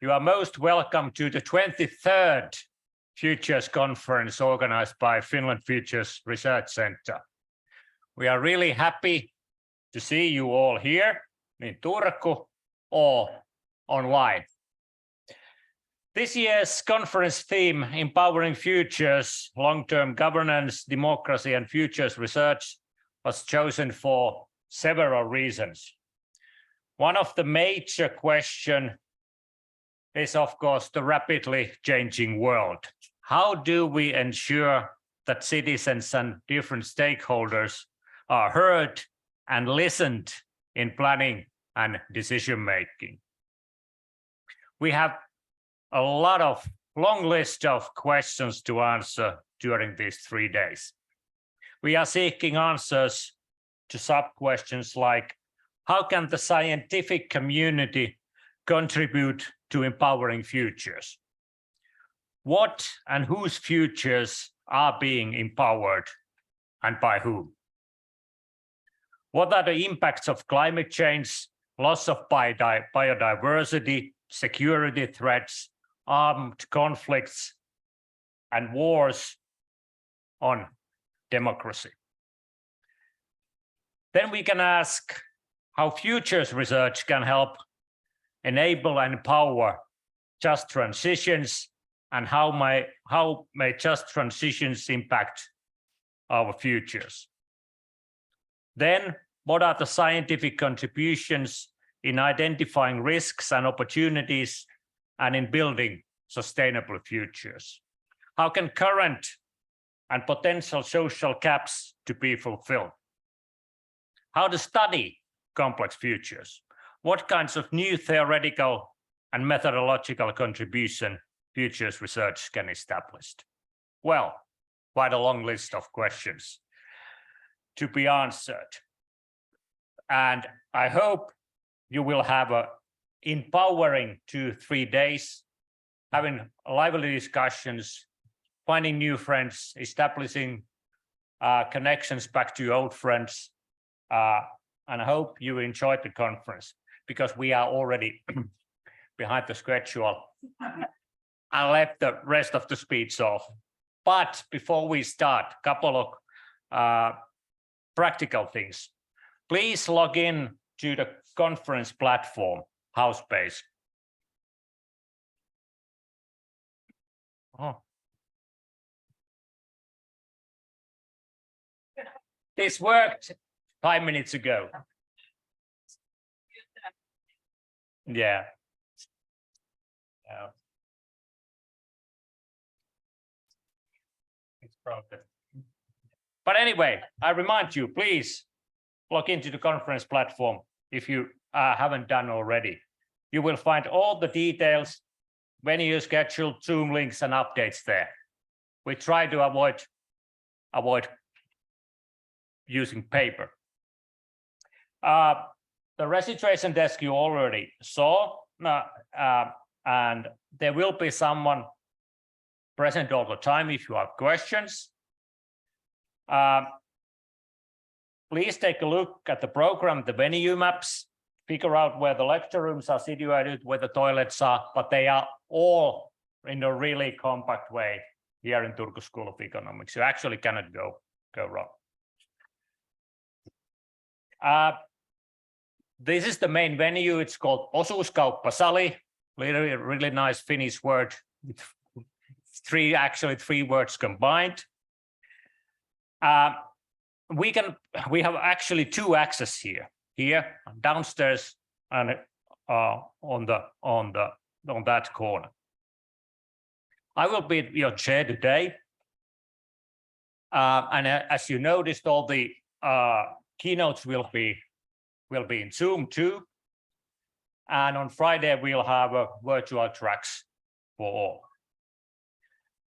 You are most welcome to the 23rd Futures Conference organized by Finland Futures Research Center. We are really happy to see you all here in Turku or online. This year's conference theme, Empowering Futures, Long-Term Governance, Democracy and Futures Research, was chosen for several reasons. One of the major questions is, of course, the rapidly changing world. How do we ensure that citizens and different stakeholders are heard and listened in planning and decision making? We have a long list of questions to answer during these 3 days. We are seeking answers to sub-questions like, how can the scientific community contribute to empowering futures? What and whose futures are being empowered and by whom? What are the impacts of climate change, loss of biodiversity, security threats, armed conflicts, and wars on democracy? Then we can ask how futures research can help enable and empower just transitions, and how may just transitions impact our futures. Then, what are the scientific contributions in identifying risks and opportunities and in building sustainable futures? How can current and potential social gaps to be fulfilled? How to study complex futures? What kinds of new theoretical and methodological contribution futures research can establish? Well, quite a long list of questions to be answered. And I hope you will have an empowering 2-3 days, having lively discussions, finding new friends, establishing connections back to old friends. And I hope you enjoyed the conference, because we are already behind the schedule. I left the rest of the speech off. But before we start, a couple of practical things. Please log in to the conference platform, HouseBase. Oh. This worked 5 minutes ago. Yeah. It's broken. But anyway, I remind you, please log into the conference platform if you haven't done already. You will find all the details, venue schedule, Zoom links, and updates there. We try to avoid using paper. The registration desk you already saw, and there will be someone present all the time if you have questions. Please take a look at the program, the venue maps, figure out where the lecture rooms are situated, where the toilets are, but they are all in a really compact way here in Turku School of Economics. You actually cannot go wrong. This is the main venue. It's called Osuuskauppasali, really nice Finnish word with three words combined. We have actually 2 access here downstairs and on that corner. I will be your chair today, and as you noticed, all the keynotes will be in Zoom too, and on Friday we'll have virtual tracks for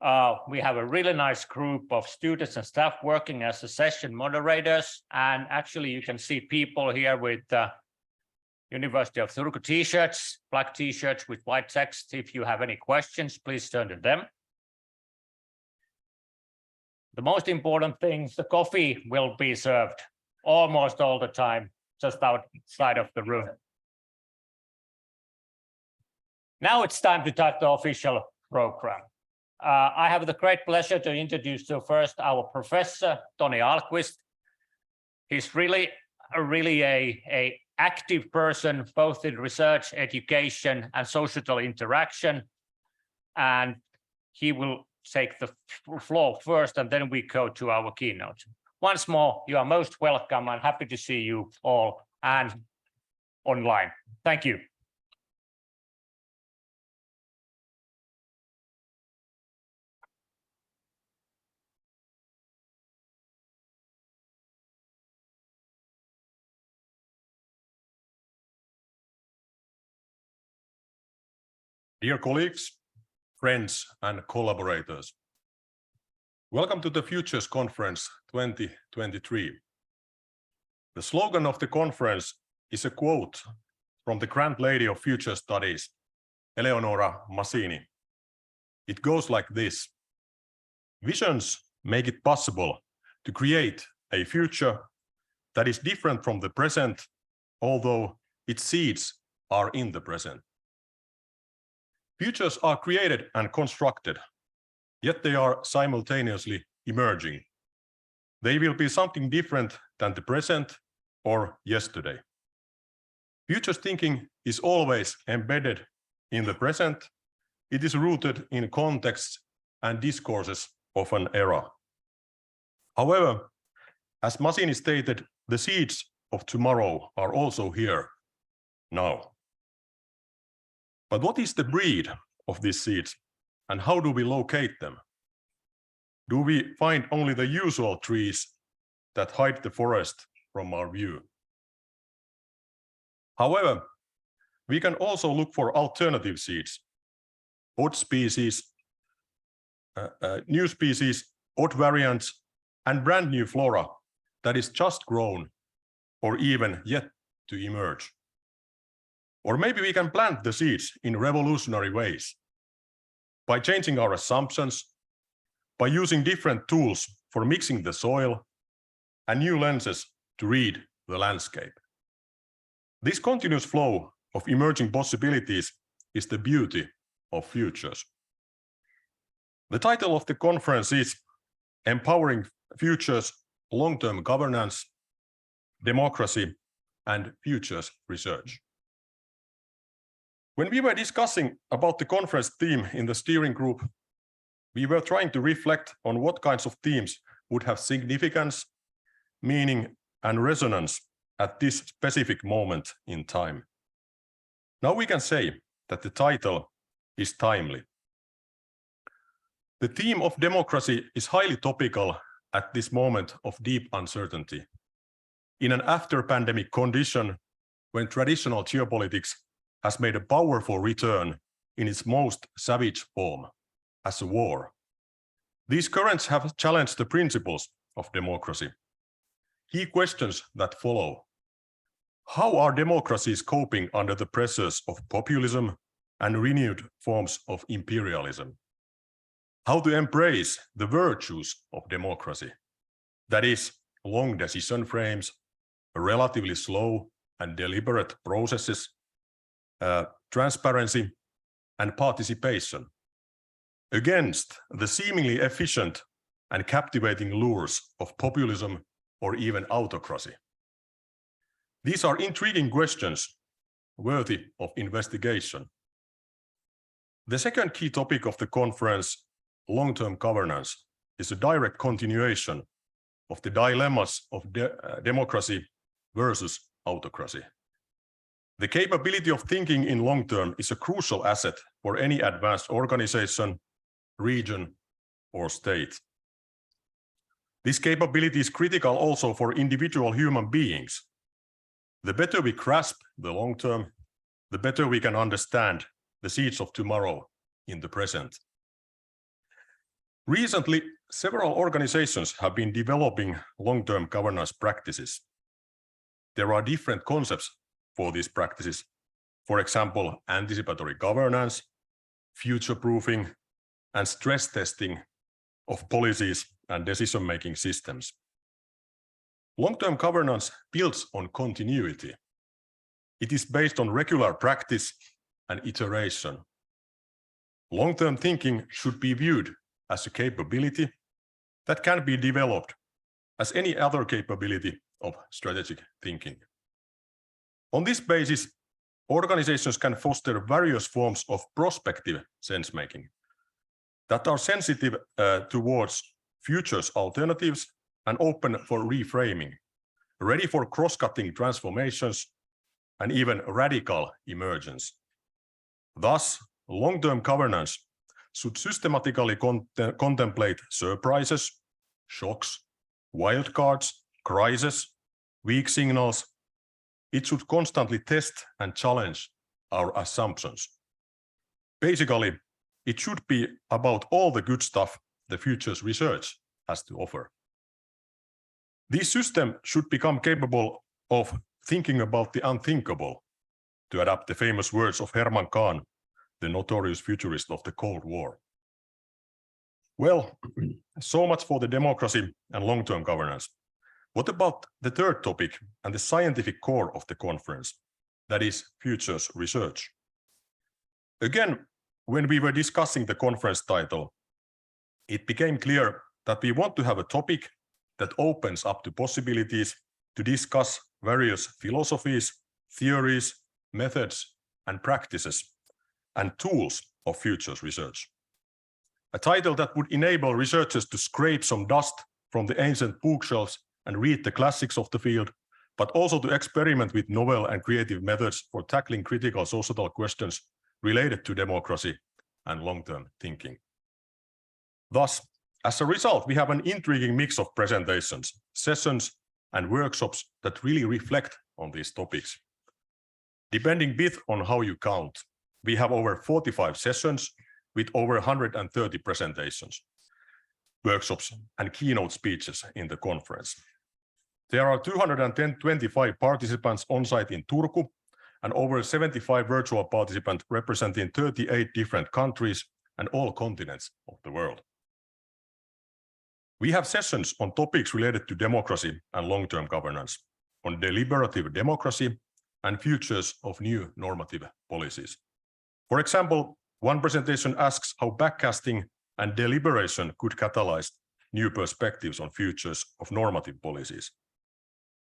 all. We have a really nice group of students and staff working as the session moderators, and actually you can see people here with University of Turku t-shirts, black t-shirts with white text. If you have any questions, please turn to them. The most important thing, the coffee will be served almost all the time, just outside of the room. Now it's time to start the official program. I have the great pleasure to introduce you first our professor, Toni Ahlqvist. He's really a active person, both in research, education, and social interaction. And he will take the floor first, and then we go to our keynote. Once more, you are most welcome and happy to see you all and online. Thank you. Dear colleagues, friends and collaborators, welcome to the Futures Conference 2023. The slogan of the conference is a quote from the Grand Lady of Future Studies, Eleonora Mazzini. It goes like this: visions make it possible to create a future that is different from the present, although its seeds are in the present. Futures are created and constructed, yet they are simultaneously emerging. They will be something different than the present or yesterday. Futures thinking is always embedded in the present. It is rooted in contexts and discourses of an era. However, as Mazzini stated, the seeds of tomorrow are also here now. But what is the breed of these seeds, and how do we locate them? Do we find only the usual trees that hide the forest from our view? However, we can also look for alternative seeds, odd species, new species, odd variants, and brand new flora that is just grown or even yet to emerge. Or maybe we can plant the seeds in revolutionary ways by changing our assumptions, by using different tools for mixing the soil and new lenses to read the landscape. This continuous flow of emerging possibilities is the beauty of futures. The title of the conference is Empowering Futures, Long-Term Governance, Democracy, and Futures Research. When we were discussing about the conference theme in the steering group, we were trying to reflect on what kinds of themes would have significance, meaning, and resonance at this specific moment in time. Now we can say that the title is timely. The theme of democracy is highly topical at this moment of deep uncertainty. In an after-pandemic condition, when traditional geopolitics has made a powerful return in its most savage form, as a war. These currents have challenged the principles of democracy. Key questions that follow: how are democracies coping under the pressures of populism and renewed forms of imperialism? How to embrace the virtues of democracy, that is, long decision frames, relatively slow and deliberate processes, transparency, and participation, against the seemingly efficient and captivating lures of populism or even autocracy. These are intriguing questions worthy of investigation. The second key topic of the conference, long-term governance, is a direct continuation of the dilemmas of democracy versus autocracy. The capability of thinking in long term is a crucial asset for any advanced organization, region, or state. This capability is critical also for individual human beings. The better we grasp the long term, the better we can understand the seeds of tomorrow in the present. Recently, several organizations have been developing long-term governance practices. There are different concepts for these practices. For example, anticipatory governance, future-proofing, and stress testing of policies and decision-making systems. Long-term governance builds on continuity. It is based on regular practice and iteration. long-term thinking should be viewed as a capability that can be developed as any other capability of strategic thinking. On this basis, organizations can foster various forms of prospective sense-making that are sensitive towards futures alternatives and open for reframing, ready for cross-cutting transformations and even radical emergence. Thus, long-term governance should systematically contemplate surprises, shocks, wildcards, crises, weak signals. It should constantly test and challenge our assumptions. Basically, it should be about all the good stuff the future's research has to offer. This system should become capable of thinking about the unthinkable, to adapt the famous words of Herman Kahn, the notorious futurist of the Cold War. Well, so much for the democracy and long-term governance. What about the third topic and the scientific core of the conference, that is futures research? Again, when we were discussing the conference title, it became clear that we want to have a topic that opens up to possibilities to discuss various philosophies, theories, methods, and practices, and tools of futures research. A title that would enable researchers to scrape some dust from the ancient bookshelves and read the classics of the field, but also to experiment with novel and creative methods for tackling critical societal questions related to democracy and long-term thinking. Thus, as a result, we have an intriguing mix of presentations, sessions, and workshops that really reflect on these topics. Depending a bit on how you count, we have over 45 sessions with over 130 presentations, workshops, and keynote speeches in the conference. There are 225 participants on site in Turku and over 75 virtual participants representing 38 different countries and all continents of the world. We have sessions on topics related to democracy and long-term governance, on deliberative democracy and futures of new normative policies. For example, one presentation asks how backcasting and deliberation could catalyze new perspectives on futures of normative policies.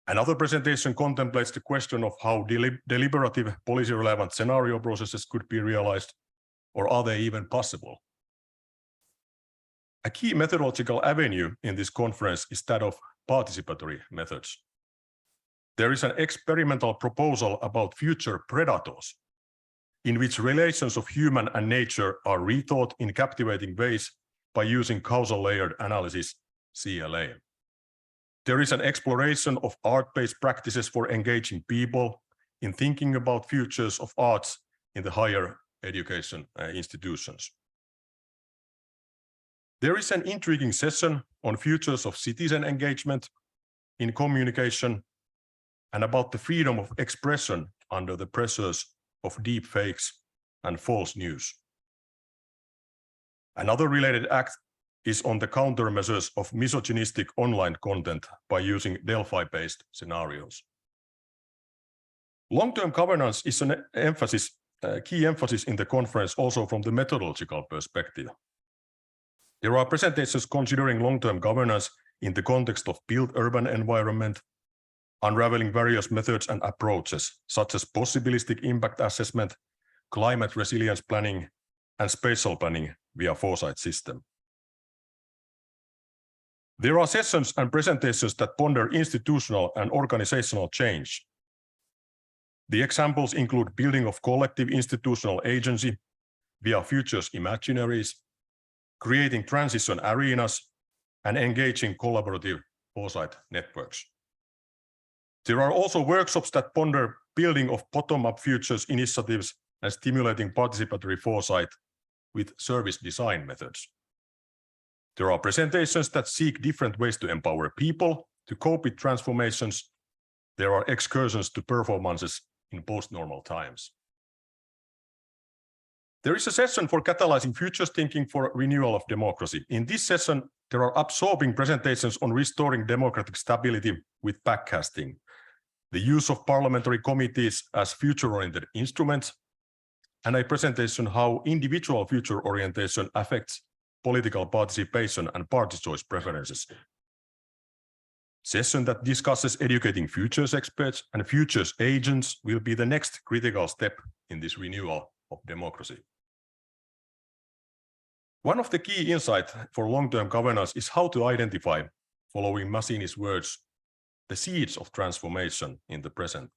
Another presentation contemplates the question of how deliberative policy-relevant scenario processes could be realized, or are they even possible? A key methodological avenue in this conference is that of participatory methods. There is an experimental proposal about future predators, in which relations of human and nature are rethought in captivating ways by using causal layered analysis, CLA. There is an exploration of art-based practices for engaging people in thinking about futures of arts in the higher education institutions. There is an intriguing session on futures of citizen engagement in communication and about the freedom of expression under the pressures of deep fakes and false news. Another related act is on the countermeasures of misogynistic online content by using Delphi-based scenarios. Long-term governance is an key emphasis in the conference also from the methodological perspective. There are presentations considering long-term governance in the context of built urban environment, unraveling various methods and approaches, such as possibilistic impact assessment, climate resilience planning, and spatial planning via foresight system. There are sessions and presentations that ponder institutional and organizational change. The examples include building of collective institutional agency via futures imaginaries, creating transition arenas, and engaging collaborative foresight networks. There are also workshops that ponder building of bottom-up futures initiatives and stimulating participatory foresight with service design methods. There are presentations that seek different ways to empower people to cope with transformations. There are excursions to performances in post-normal times. There is a session for catalyzing futures thinking for renewal of democracy. In this session, there are absorbing presentations on restoring democratic stability with backcasting, the use of parliamentary committees as future-oriented instruments, and a presentation how individual future orientation affects political participation and party choice preferences. Session that discusses educating futures experts and futures agents will be the next critical step in this renewal of democracy. One of the key insights for long-term governance is how to identify, following Massini's words, the seeds of transformation in the present.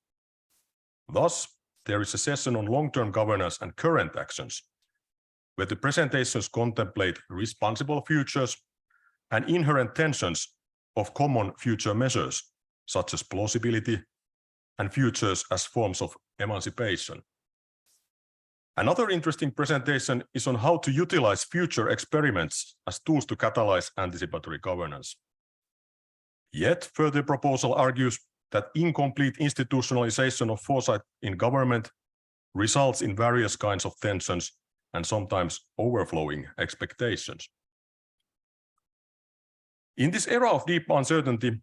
Thus, there is a session on long-term governance and current actions, where the presentations contemplate responsible futures and inherent tensions of common future measures, such as plausibility and futures as forms of emancipation. Another interesting presentation is on how to utilize future experiments as tools to catalyze anticipatory governance. Yet further proposal argues that incomplete institutionalization of foresight in government results in various kinds of tensions and sometimes overflowing expectations. In this era of deep uncertainty,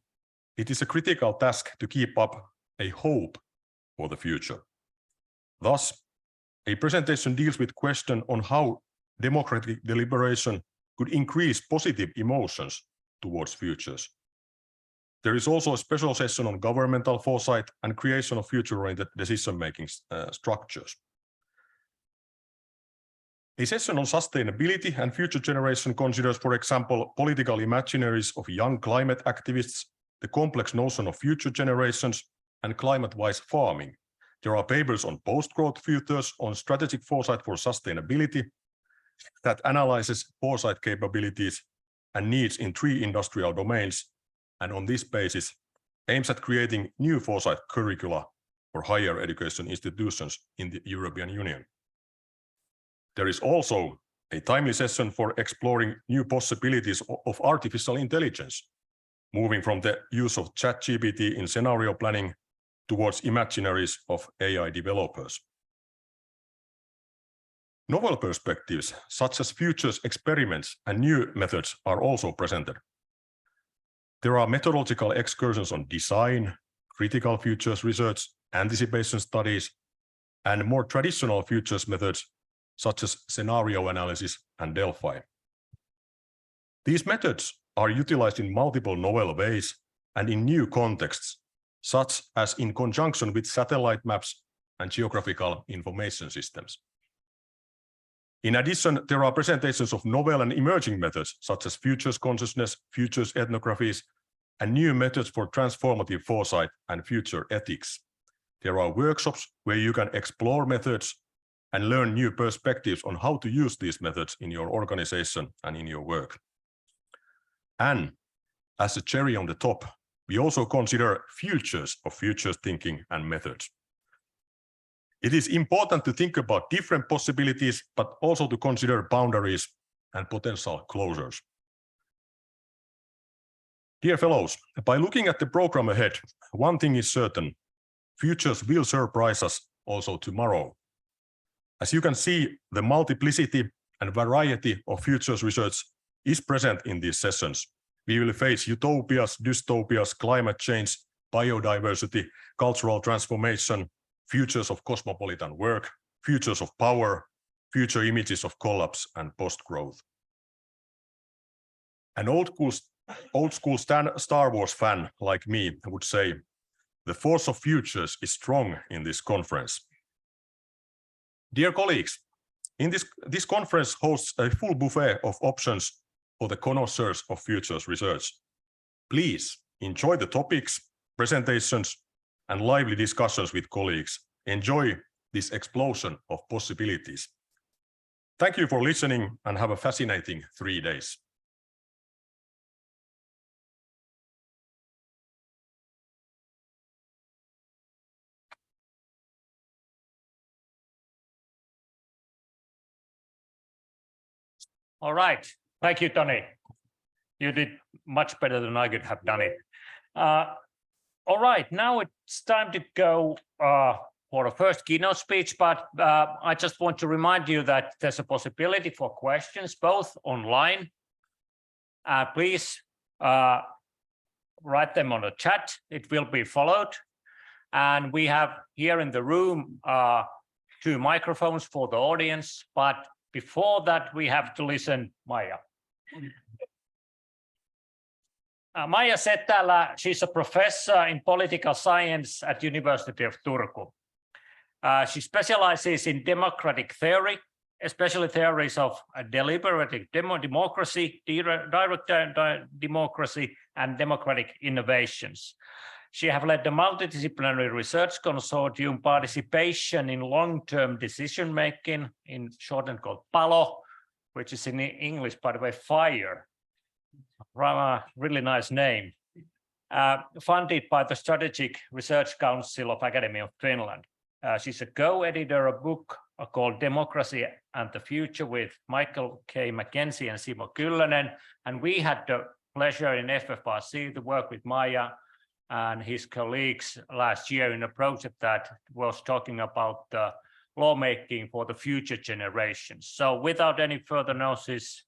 it is a critical task to keep up a hope for the future. Thus, a presentation deals with question on how democratic deliberation could increase positive emotions towards futures. There is also a special session on governmental foresight and creation of future-oriented decision-making structures. A session on sustainability and future generation considers, for example, political imaginaries of young climate activists, the complex notion of future generations, and climate-wise farming. There are papers on post-growth futures, on strategic foresight for sustainability, that analyzes foresight capabilities and needs in 3 industrial domains, and on this basis aims at creating new foresight curricula for higher education institutions in the European Union. There is also a timely session for exploring new possibilities of artificial intelligence, moving from the use of ChatGPT in scenario planning towards imaginaries of AI developers. Novel perspectives, such as futures experiments and new methods, are also presented. There are methodological excursions on design, critical futures research, anticipation studies, and more traditional futures methods, such as scenario analysis and Delphi. These methods are utilized in multiple novel ways and in new contexts, such as in conjunction with satellite maps and geographical information systems. In addition, there are presentations of novel and emerging methods, such as futures consciousness, futures ethnographies, and new methods for transformative foresight and future ethics. There are workshops where you can explore methods and learn new perspectives on how to use these methods in your organization and in your work. And as a cherry on the top, we also consider futures of futures thinking and methods. It is important to think about different possibilities, but also to consider boundaries and potential closures. Dear fellows, by looking at the program ahead, one thing is certain: futures will surprise us also tomorrow. As you can see, the multiplicity and variety of futures research is present in these sessions. We will face utopias, dystopias, climate change, biodiversity, cultural transformation, futures of cosmopolitan work, futures of power, future images of collapse and post-growth. An old school Star Wars fan like me would say, the force of futures is strong in this conference. Dear colleagues, this conference hosts a full buffet of options for the connoisseurs of futures research. Please enjoy the topics, presentations, and lively discussions with colleagues. Enjoy this explosion of possibilities. Thank you for listening and have a fascinating 3 days. All right. Thank you, Toni. You did much better than I could have done it. All right, now it's time to go for the first keynote speech, but I just want to remind you that there's a possibility for questions, both online. Please write them on the chat. It will be followed. And we have here in the room 2 microphones for the audience, but before that we have to listen Maija. Maija Setälä, she's a professor in political science at University of Turku. She specializes in democratic theory, especially theories of deliberative democracy, direct democracy, and democratic innovations. She has led the multidisciplinary research consortium participation in long-term decision-making, in shortened called PALO, which is in English, by the way, fire. Really nice name. Funded by the Strategic Research Council of Academy of Finland. She's a co-editor of a book called Democracy and the Future with Michael K. Mackenzie and Simo Kyllönen. And we had the pleasure in FFRC to work with Maija and his colleagues last year in a project that was talking about the lawmaking for the future generations. So without any further notice,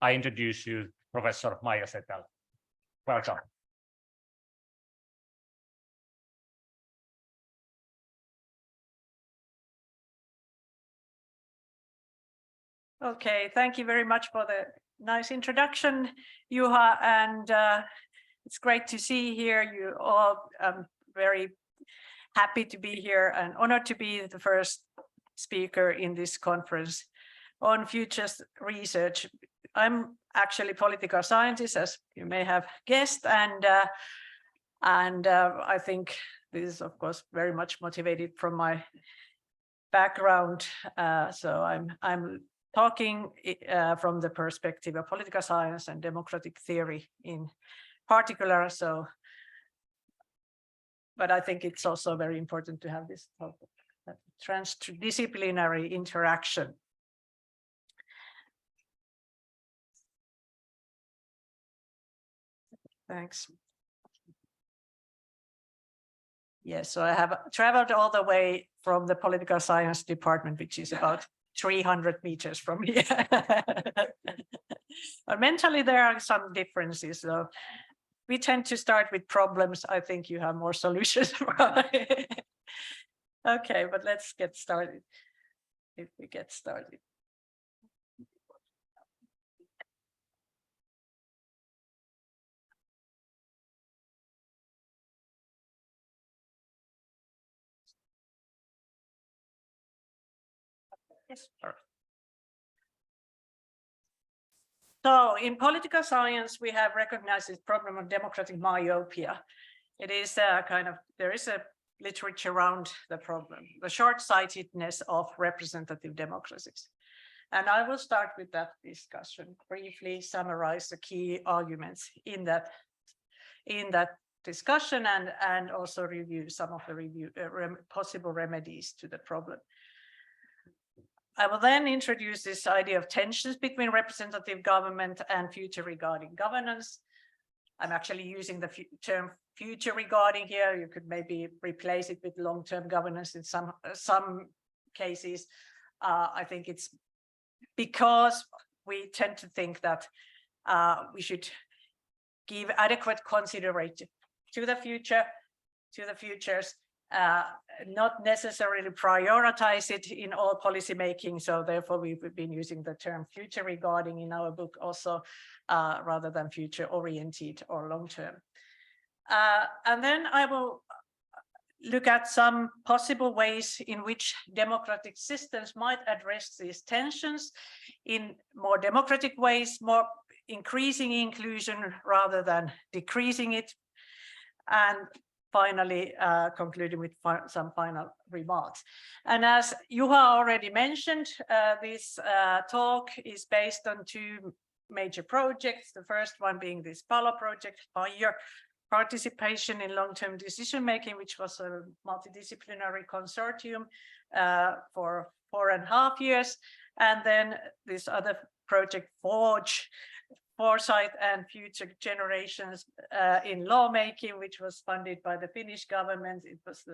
I introduce you Professor Maija Setälä. Welcome. Okay, thank you very much for the nice introduction, Juha, and it's great to see here you all. I'm very happy to be here and honored to be the first speaker in this conference on futures research. I'm actually a political scientist, as you may have guessed, and I think this is, of course, very much motivated from my background. So I'm talking from the perspective of political science and democratic theory in particular. So, but I think it's also very important to have this transdisciplinary interaction. Thanks. Yes, so I have traveled all the way from the political science department, which is about 300 meters from here. But mentally, there are some differences. So we tend to start with problems. I think you have more solutions. Okay, but let's get started. If we get started. Yes. So in political science, we have recognized this problem of democratic myopia. It is a kind of, there is a literature around the problem, the short-sightedness of representative democracies. And I will start with that discussion, briefly summarize the key arguments in that discussion and also review some of the possible remedies to the problem. I will then introduce this idea of tensions between representative government and future regarding governance. I'm actually using the term future regarding here. You could maybe replace it with long-term governance in some cases. I think it's because we tend to think that we should give adequate consideration to the future, to the futures, not necessarily prioritize it in all policy making. So therefore, we've been using the term future regarding in our book also, rather than future oriented or long term. And then I will look at some possible ways in which democratic systems might address these tensions in more democratic ways, more increasing inclusion rather than decreasing it. And finally, concluding with some final remarks. And as Juha already mentioned, this talk is based on 2 major projects. The first one being this PALO project, participation in long-term decision-making, which was a multidisciplinary consortium for 4.5 years. And then this other project, Foresight and Future Generations in Lawmaking, which was funded by the Finnish government. It was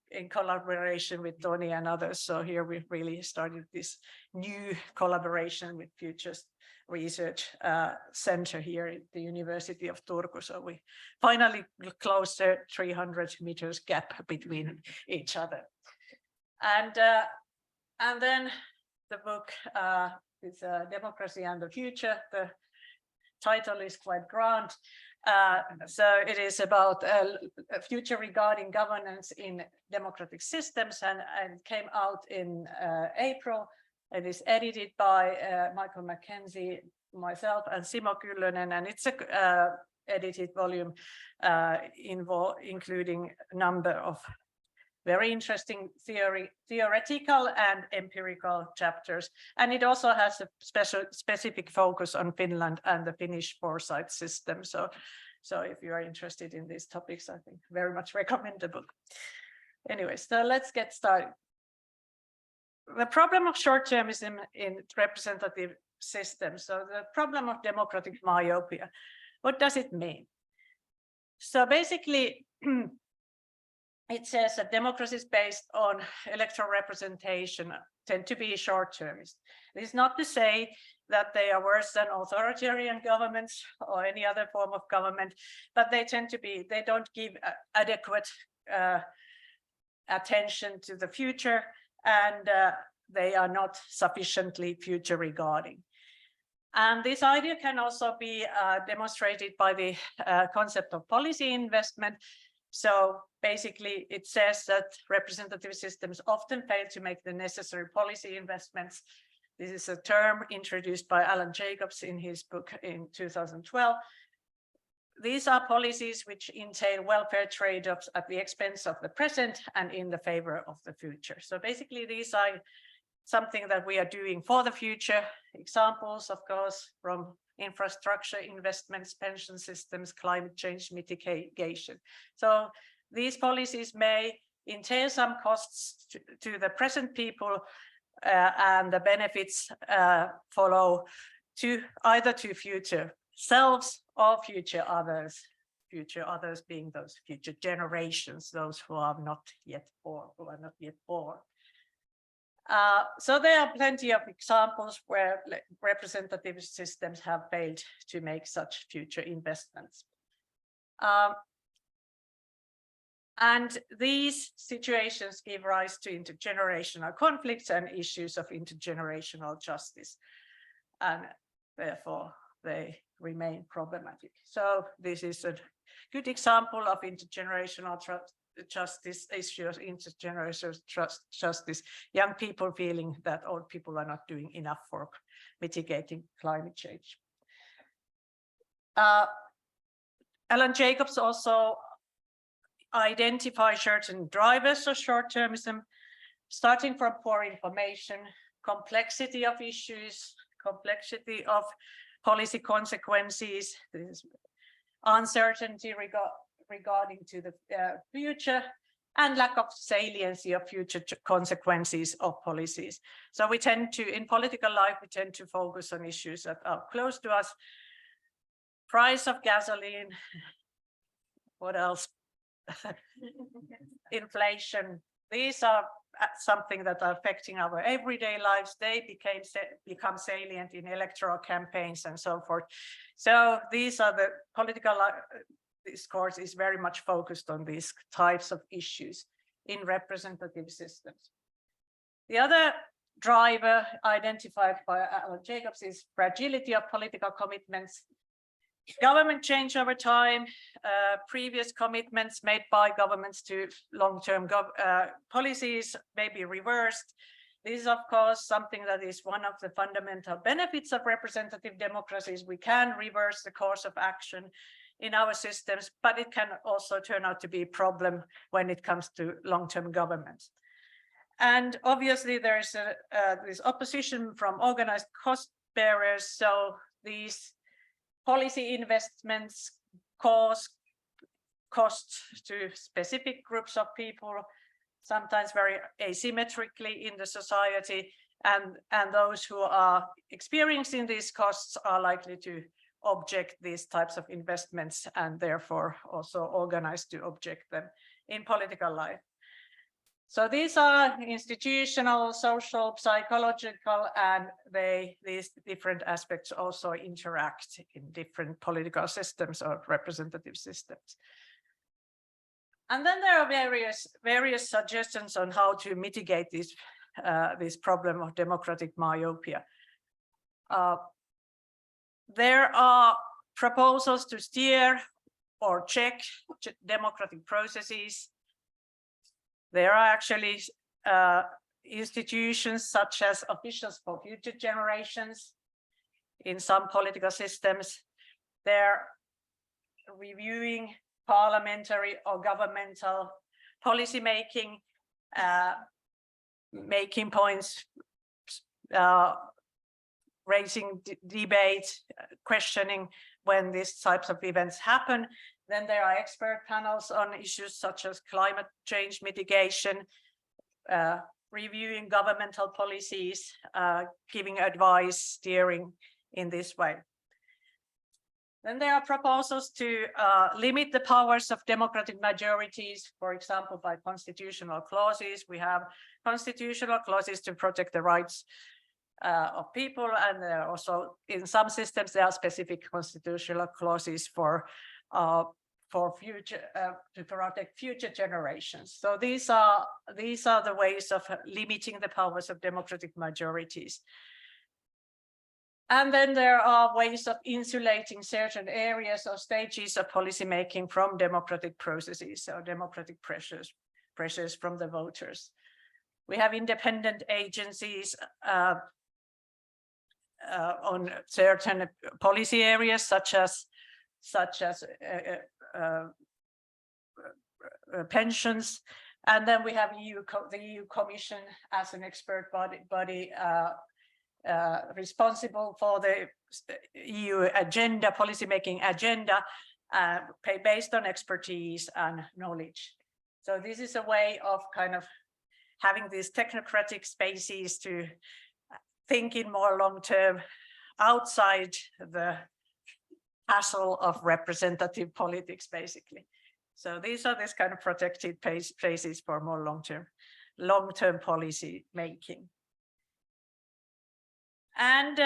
in collaboration with Toni and others. So here we really started this new collaboration with Futures Research Center here at the University of Turku. So we finally closed the 300 meters gap between each other. And then the book is Democracy and the Future. The title is quite grand. So it is about a future regarding governance in democratic systems, and came out in April. It is edited by Michael Mackenzie, myself, and Simo Kyllönen, and it's a edited volume including a number of very interesting theoretical and empirical chapters. And it also has a specific focus on Finland and the Finnish foresight system. So if you are interested in these topics, I think very much recommend the book. Anyway, so let's get started. The problem of short-termism in representative systems. So the problem of democratic myopia. What does it mean? So basically, it says that democracies based on electoral representation tend to be short-termist. This is not to say that they are worse than authoritarian governments or any other form of government, but they tend to be, they don't give adequate attention to the future, and they are not sufficiently future regarding. And this idea can also be demonstrated by the concept of policy investment. So basically, it says that representative systems often fail to make the necessary policy investments. This is a term introduced by Alan Jacobs in his book in 2012. These are policies which entail welfare trade-offs at the expense of the present and in the favor of the future. So basically, these are something that we are doing for the future. Examples, of course, from infrastructure investments, pension systems, climate change mitigation. So these policies may entail some costs to the present people, and the benefits follow to either to future selves or future others being those future generations, those who are not yet born, so there are plenty of examples where representative systems have failed to make such future investments. And these situations give rise to intergenerational conflicts and issues of intergenerational justice. And therefore, they remain problematic. So this is a good example of intergenerational justice issues, intergenerational justice, young people feeling that old people are not doing enough for mitigating climate change. Alan Jacobs also identifies certain drivers of short-termism, starting from poor information, complexity of issues, complexity of policy consequences, uncertainty regarding to the future, and lack of saliency of future consequences of policies. So we tend to, in political life, we tend to focus on issues that are close to us. Price of gasoline, what else? Inflation. These are something that are affecting our everyday lives. They become salient in electoral campaigns and so forth. So these are the political discourse is very much focused on these types of issues in representative systems. The other driver identified by Alan Jacobs is fragility of political commitments. Government change over time, previous commitments made by governments to long-term policies may be reversed. This is, of course, something that is one of the fundamental benefits of representative democracies. We can reverse the course of action in our systems, but it can also turn out to be a problem when it comes to long-term governments. And obviously, there is this opposition from organized cost bearers. So these policy investments cause costs to specific groups of people, sometimes very asymmetrically in the society, and those who are experiencing these costs are likely to object these types of investments and therefore also organized to object them in political life. So these are institutional, social, psychological, and these different aspects also interact in different political systems or representative systems. And then there are various suggestions on how to mitigate this problem of democratic myopia. There are proposals to steer or check democratic processes. There are actually institutions such as officials for future generations in some political systems. They're reviewing parliamentary or governmental policy making, making points, raising debate, questioning when these types of events happen. Then there are expert panels on issues such as climate change mitigation, reviewing governmental policies, giving advice, steering in this way. Then there are proposals to limit the powers of democratic majorities, for example, by constitutional clauses. We have constitutional clauses to protect the rights of people, and there are also in some systems there are specific constitutional clauses for future to protect future generations. So these are the ways of limiting the powers of democratic majorities. And then there are ways of insulating certain areas or stages of policymaking from democratic processes or democratic pressures from the voters. We have independent agencies on certain policy areas, such as pensions, and then we have the EU Commission as an expert body responsible for the EU agenda, policymaking agenda, based on expertise and knowledge. So this is a way of kind of having these technocratic spaces to think in more long-term, outside the hassle of representative politics, basically. So these are this kind of protected places for more long-term policy making. And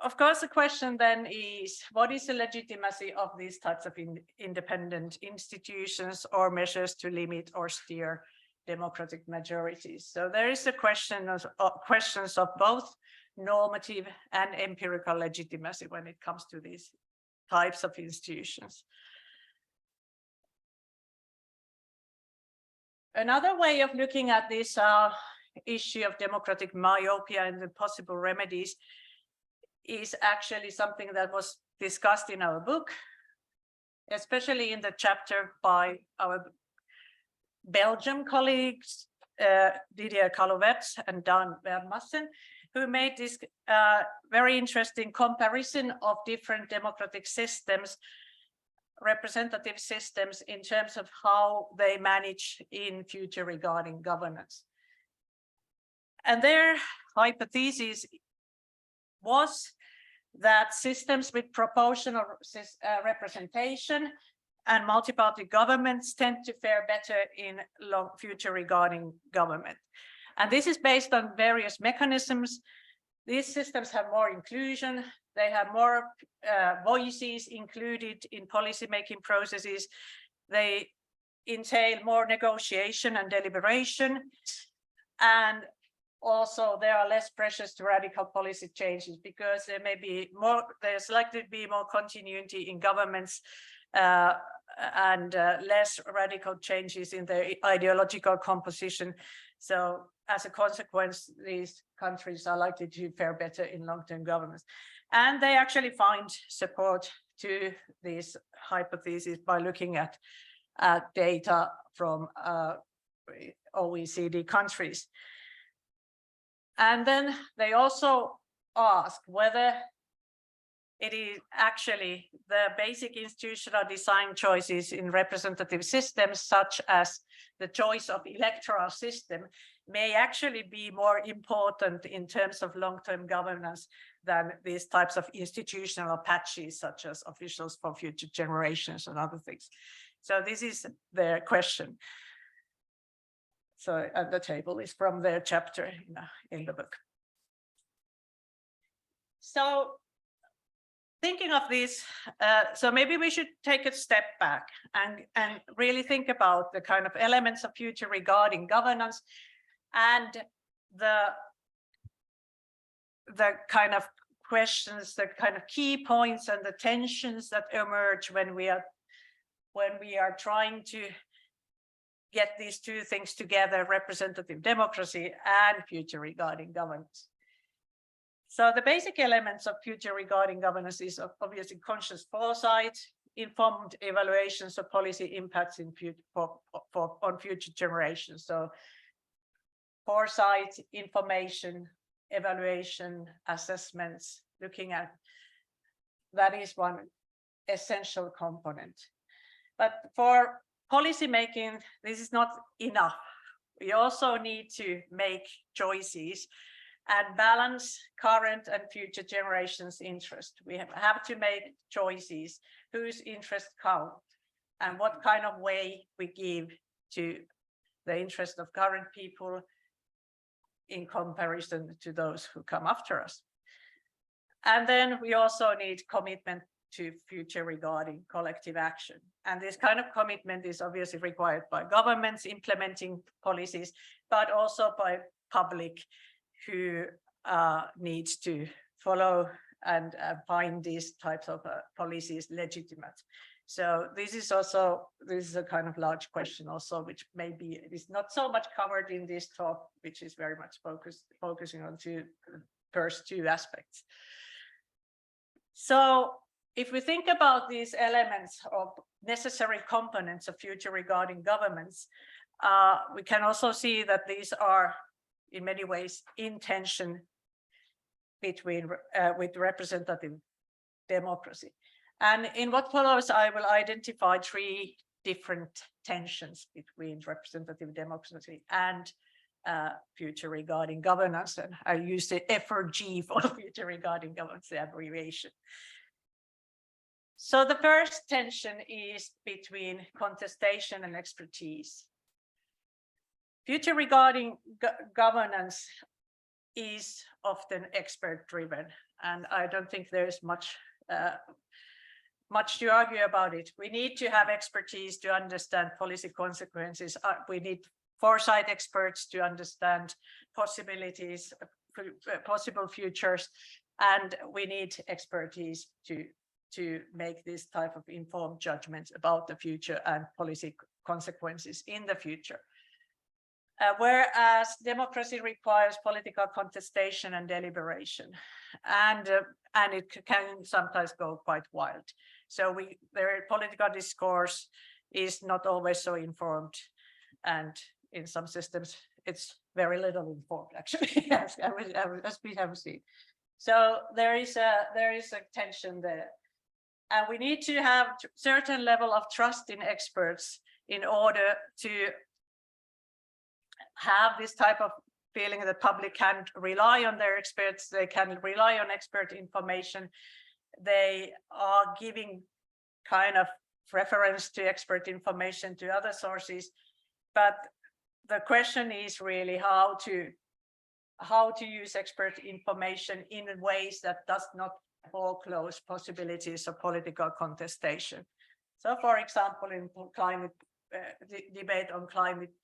of course, the question then is, what is the legitimacy of these types of independent institutions or measures to limit or steer democratic majorities? So there is a questions of both normative and empirical legitimacy when it comes to these types of institutions. Another way of looking at this issue of democratic myopia and the possible remedies is actually something that was discussed in our book, especially in the chapter by our Belgian colleagues, Didier Calouvet and Dan Vermassen, who made this very interesting comparison of different democratic systems, representative systems, in terms of how they manage in future regarding governance. And their hypothesis was that systems with proportional representation and multi-party governments tend to fare better in future regarding government. And this is based on various mechanisms. These systems have more inclusion, they have more voices included in policy-making processes, they entail more negotiation and deliberation, and also there are less pressures to radical policy changes because there's likely to be more continuity in governments and less radical changes in their ideological composition. So as a consequence, these countries are likely to fare better in long-term governments. And they actually find support to these hypotheses by looking at data from OECD countries. And then they also ask whether it is actually the basic institutional design choices in representative systems, such as the choice of electoral system, may actually be more important in terms of long-term governance than these types of institutional patches, such as officials for future generations and other things. So this is their question. So at the table is from their chapter in the book. So thinking of this, so maybe we should take a step back and really think about the kind of elements of future regarding governance and the kind of questions, the kind of key points and the tensions that emerge when we are trying to get these two things together, representative democracy and future regarding governance. So the basic elements of future regarding governance is obviously conscious foresight, informed evaluations of policy impacts in on future generations. So foresight, information, evaluation, assessments, looking at that is one essential component. But for policy making, this is not enough. We also need to make choices and balance current and future generations' interest. We have to make choices whose interests count and what kind of way we give to the interest of current people in comparison to those who come after us. And then we also need commitment to future regarding collective action. And this kind of commitment is obviously required by governments implementing policies, but also by public who needs to follow and find these types of policies legitimate. So this is a kind of large question also, which maybe is not so much covered in this talk, which is very much focusing on the first two aspects. So if we think about these elements of necessary components of future regarding governments, we can also see that these are in many ways in tension between with representative democracy. And in what follows, I will identify three different tensions between representative democracy and future regarding governance. And I use the FRG for future regarding governance, the abbreviation. So the first tension is between contestation and expertise. Future regarding governance is often expert driven, and I don't think there's much to argue about it. We need to have expertise to understand policy consequences. We need foresight experts to understand possibilities, possible futures, and we need expertise to make this type of informed judgments about the future and policy consequences in the future. Whereas democracy requires political contestation and deliberation, and it can sometimes go quite wild. So their political discourse is not always so informed, and in some systems it's very little informed actually, as we have seen. So there is a tension there, and we need to have a certain level of trust in experts in order to have this type of feeling that the public can rely on their experts, they can rely on expert information, they are giving kind of reference to expert information to other sources. But the question is really how to use expert information in ways that does not foreclose possibilities of political contestation. So for example, in climate debate on climate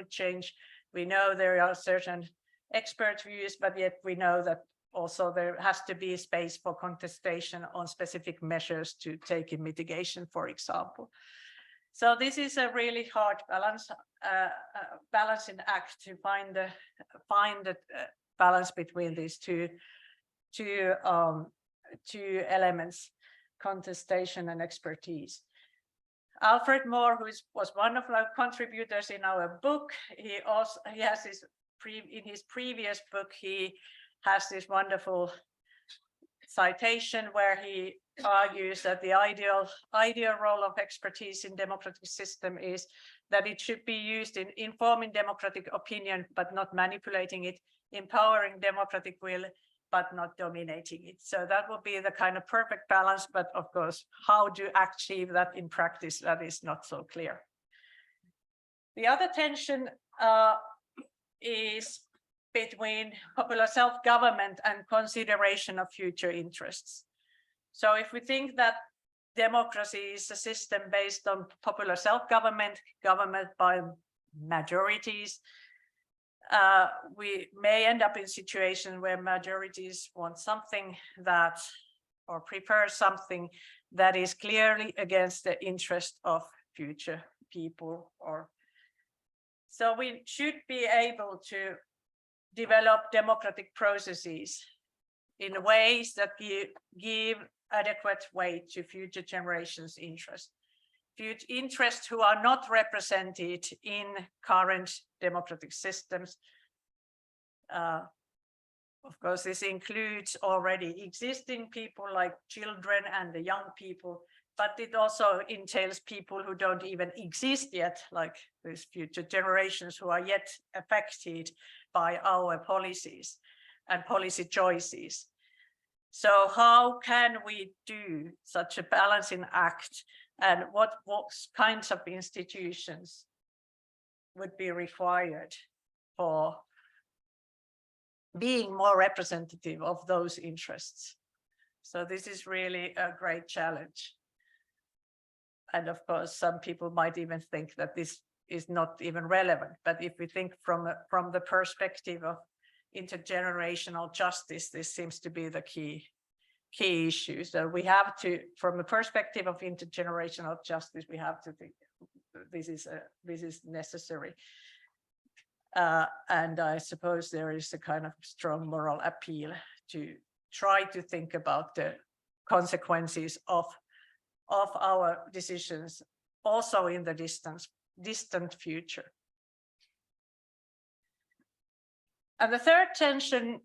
change, we know there are certain expert views, but yet we know that also there has to be space for contestation on specific measures to take in mitigation, for example. So this is a really hard balancing act to find the balance between these two elements, contestation and expertise. Alfred Moore, who was one of our contributors in our book, he has in his previous book, he has this wonderful citation where he argues that the ideal role of expertise in democratic system is that it should be used in informing democratic opinion, but not manipulating it, empowering democratic will, but not dominating it. So that would be the kind of perfect balance, but of course, how to achieve that in practice, that is not so clear. The other tension is between popular self-government and consideration of future interests. So if we think that democracy is a system based on popular self-government, government by majorities, we may end up in a situation where majorities want something that, or prefer something that is clearly against the interest of future people. So we should be able to develop democratic processes in ways that give adequate weight to future generations' interests. Future interests who are not represented in current democratic systems. Of course, this includes already existing people like children and the young people, but it also entails people who don't even exist yet, like these future generations who are yet affected by our policies and policy choices. So how can we do such a balancing act, and what kinds of institutions would be required for being more representative of those interests? So this is really a great challenge. And of course, some people might even think that this is not even relevant. But if we think from the perspective of intergenerational justice, this seems to be the key issue. So we have to, from a perspective of intergenerational justice, we have to think this is necessary. And I suppose there is a kind of strong moral appeal to try to think about the consequences of our decisions also in the distant future. And the third tension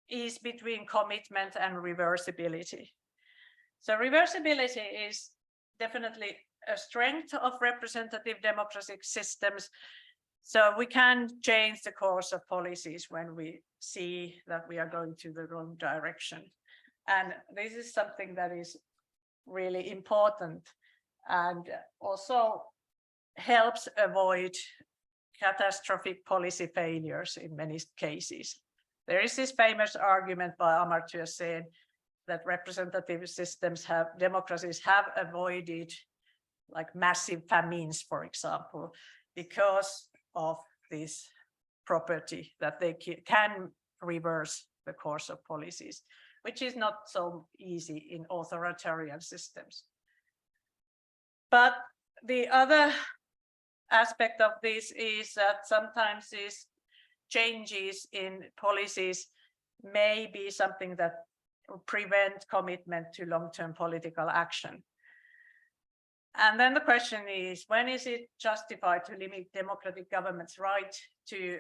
is between commitment and reversibility. So reversibility is definitely a strength of representative democratic systems. So we can change the course of policies when we see that we are going to the wrong direction. And this is something that is really important and also helps avoid catastrophic policy failures in many cases. There is this famous argument by Amartya Sen that representative democracies have avoided like massive famines, for example, because of this property that they can reverse the course of policies, which is not so easy in authoritarian systems. But the other aspect of this is that sometimes these changes in policies may be something that prevent commitment to long-term political action. And then the question is, when is it justified to limit democratic government's right to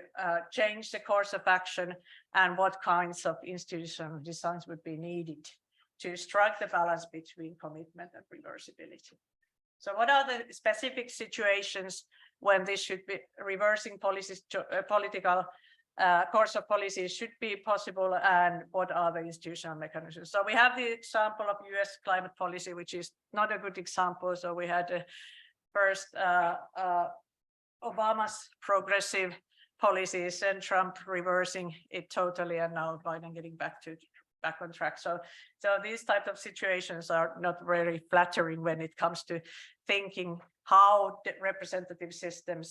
change the course of action, and what kinds of institutional designs would be needed to strike the balance between commitment and reversibility? So what are the specific situations when this should be reversing policies, political course of policies should be possible, and what are the institutional mechanisms? So we have the example of US climate policy, which is not a good example. So we had first Obama's progressive policies and Trump reversing it totally, and now Biden getting back on track. So these type of situations are not very flattering when it comes to thinking how the representative system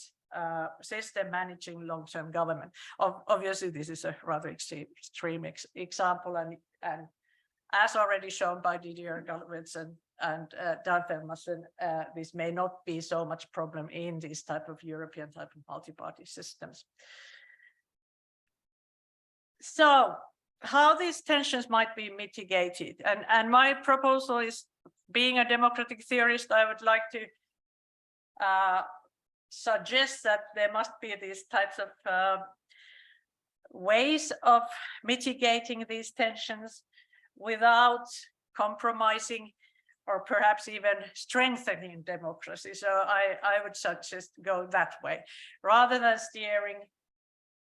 managing long-term government. Obviously, this is a rather extreme example, and as already shown by Didier Galwitz and Dan Felmassen, this may not be so much problem in these type of European type of multi-party systems. So how these tensions might be mitigated, and my proposal is, being a democratic theorist, I would like to suggest that there must be these types of ways of mitigating these tensions without compromising or perhaps even strengthening democracy. So I would suggest go that way, rather than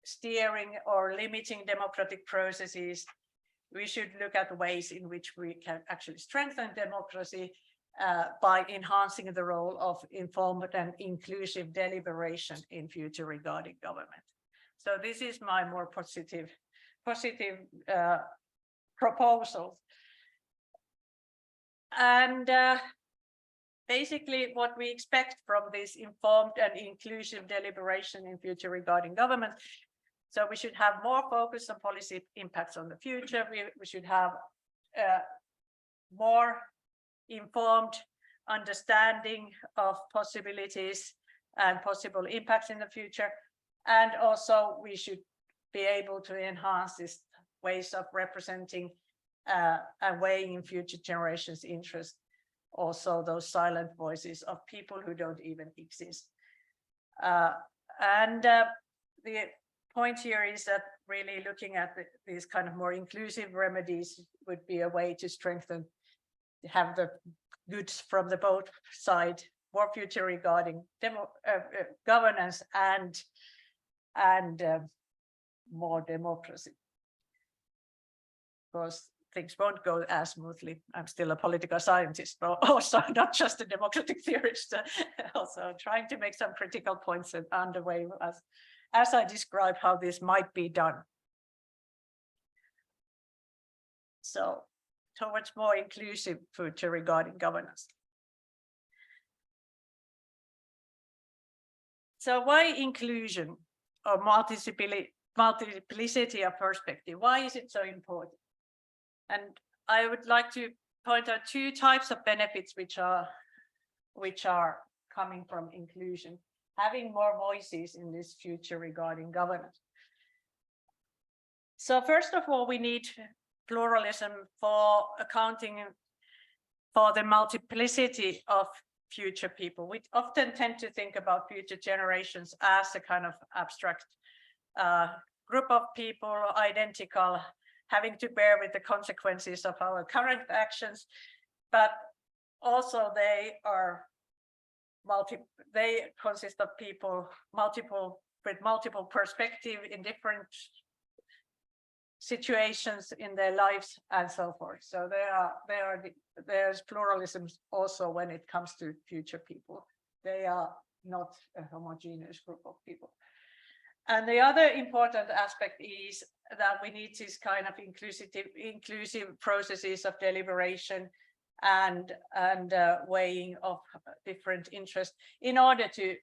steering or limiting democratic processes. We should look at ways in which we can actually strengthen democracy by enhancing the role of informed and inclusive deliberation in future regarding government. So this is my more positive proposal. And basically what we expect from this informed and inclusive deliberation in future regarding government. So we should have more focus on policy impacts on the future. We should have more informed understanding of possibilities and possible impacts in the future. And also we should be able to enhance these ways of representing and weighing in future generations' interest, also those silent voices of people who don't even exist. The point here is that really looking at these kind of more inclusive remedies would be a way to strengthen, have the goods from the both side, more future regarding governance and more democracy. Of course, things won't go as smoothly. I'm still a political scientist, but also not just a democratic theorist, also trying to make some critical points underway as I describe how this might be done. So towards more inclusive future regarding governance. So why inclusion or multiplicity of perspective? Why is it so important? And I would like to point out two types of benefits which are coming from inclusion, having more voices in this future regarding governance. So first of all, we need pluralism for accounting for the multiplicity of future people. We often tend to think about future generations as a kind of abstract group of people, identical, having to bear with the consequences of our current actions, but also they consist of people with multiple perspectives in different situations in their lives and so forth. So there's pluralism also when it comes to future people. They are not a homogeneous group of people. And the other important aspect is that we need this kind of inclusive processes of deliberation and weighing of different interests in order to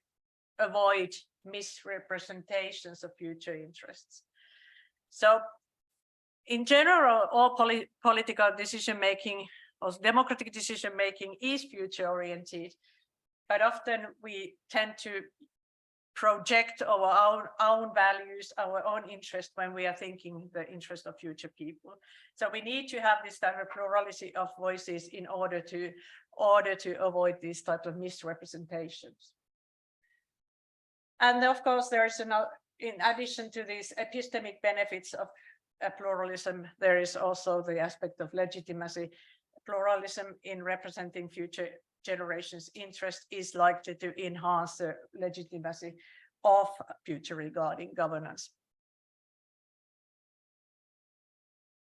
avoid misrepresentations of future interests. So in general, all political decision making or democratic decision making is future oriented, but often we tend to project our own values, our own interest when we are thinking the interest of future people. So we need to have this type of plurality of voices in order to avoid these types of misrepresentations. And of course, there is in addition to these epistemic benefits of pluralism, there is also the aspect of legitimacy. Pluralism in representing future generations' interest is likely to enhance the legitimacy of future regarding governance.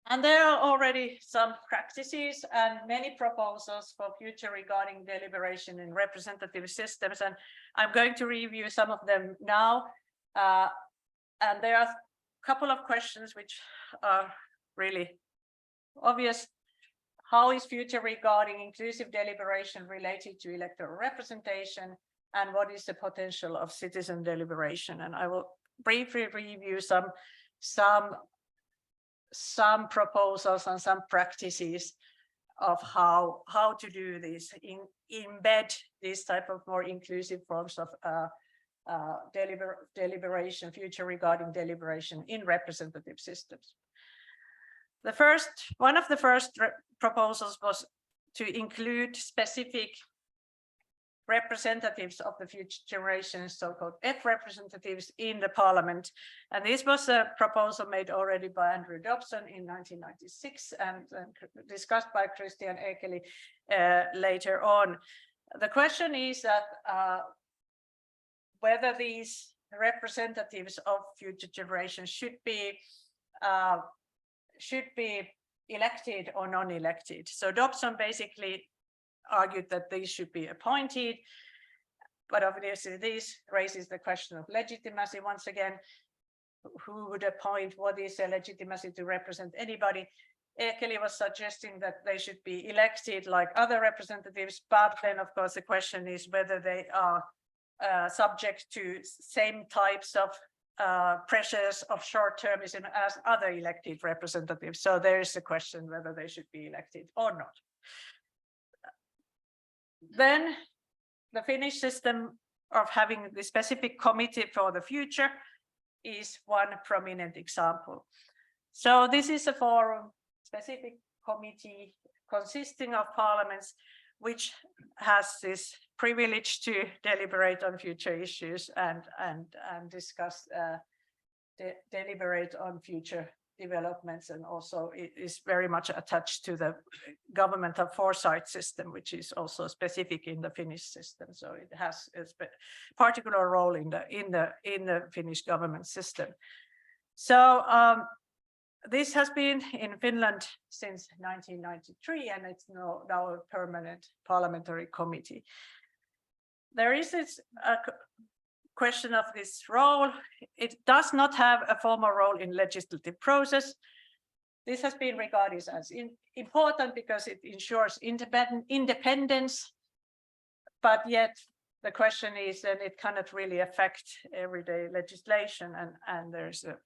And there are already some practices and many proposals for future regarding deliberation in representative systems, and I'm going to review some of them now. And there are a couple of questions which are really obvious. How is future regarding inclusive deliberation related to electoral representation? And what is the potential of citizen deliberation? And I will briefly review some proposals and some practices of how to do this, embed this type of more inclusive forms of deliberation, future regarding deliberation in representative systems. One of the first proposals was to include specific representatives of the future generations, so-called F representatives, in the parliament. And this was a proposal made already by Andrew Dobson in 1996 and discussed by Christian Ekeli later on. The question is that whether these representatives of future generations should be elected or non-elected. So Dobson basically argued that these should be appointed, but obviously this raises the question of legitimacy once again. Who would appoint? What is a legitimacy to represent anybody? Ekeli was suggesting that they should be elected like other representatives, but then of course the question is whether they are subject to same types of pressures of short-termism as other elected representatives. So there is a question whether they should be elected or not. Then the Finnish system of having the specific committee for the future is one prominent example. So this is a forum, specific committee consisting of parliaments, which has this privilege to deliberate on future issues and discuss, deliberate on future developments, and also it is very much attached to the governmental foresight system, which is also specific in the Finnish system. So it has a particular role in the Finnish government system. So this has been in Finland since 1993, and it's now a permanent parliamentary committee. There is a question of this role. It does not have a formal role in legislative process. This has been regarded as important because it ensures independence, but yet the question is that it cannot really affect everyday legislation, and there's a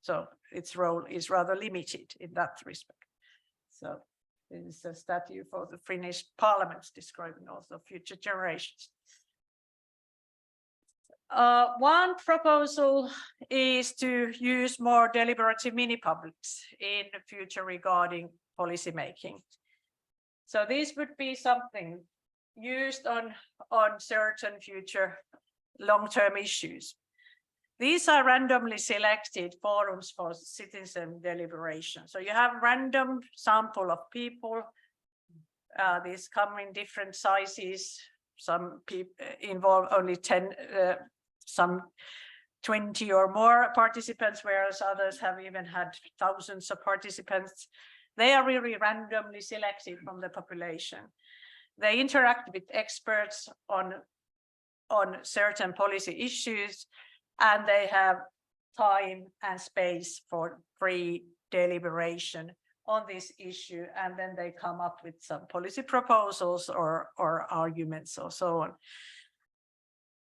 so its role is rather limited in that respect. So this is a statute for the Finnish parliament describing also future generations. One proposal is to use more deliberative mini-publics in the future regarding policy making. So this would be something used on certain future long-term issues. These are randomly selected forums for citizen deliberation. So you have random sample of people. These come in different sizes. Some people involve only 10, some 20 or more participants, whereas others have even had thousands of participants. They are really randomly selected from the population. They interact with experts on certain policy issues, and they have time and space for free deliberation on this issue, and then they come up with some policy proposals or arguments or so on.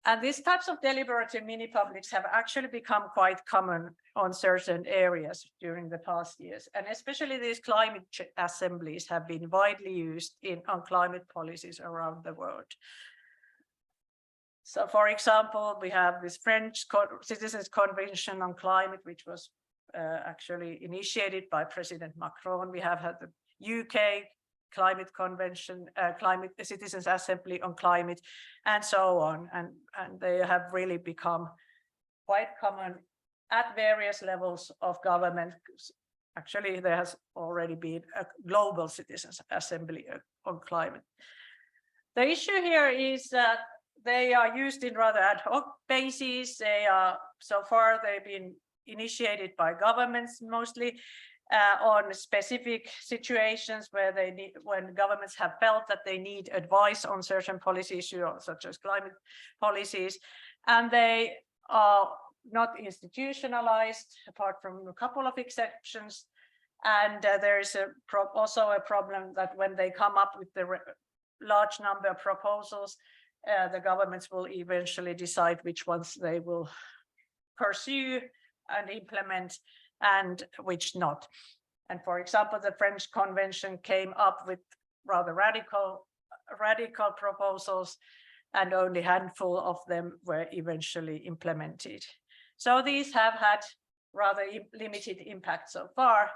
And these types of deliberative mini-publics have actually become quite common on certain areas during the past years, and especially these climate assemblies have been widely used on climate policies around the world. So, for example, we have this French Citizens' Convention on Climate, which was actually initiated by President Macron. We have had the UK Climate Convention, Climate Citizens' Assembly on Climate, and so on. And they have really become quite common at various levels of government. Actually, there has already been a global Citizens' Assembly on climate. The issue here is that they are used in rather ad hoc basis. They are, so far, they've been initiated by governments mostly on specific situations where they need, when governments have felt that they need advice on certain policy issues, such as climate policies, and they are not institutionalized, apart from a couple of exceptions. And there is also a problem that when they come up with the large number of proposals, the governments will eventually decide which ones they will pursue and implement and which not. And for example, the French Convention came up with rather radical proposals, and only a handful of them were eventually implemented. So these have had rather limited impact so far.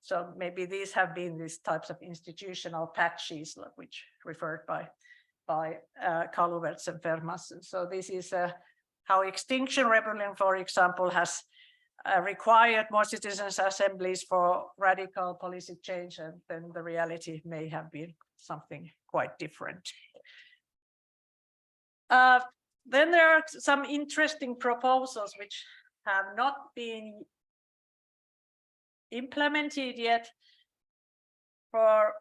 So maybe these have been these types of institutional patches, which referred by Kaluverts and Fermas. So this is how Extinction Rebellion, for example, has required more citizens' assemblies for radical policy change, and then the reality may have been something quite different. Then there are some interesting proposals which have not been implemented yet. For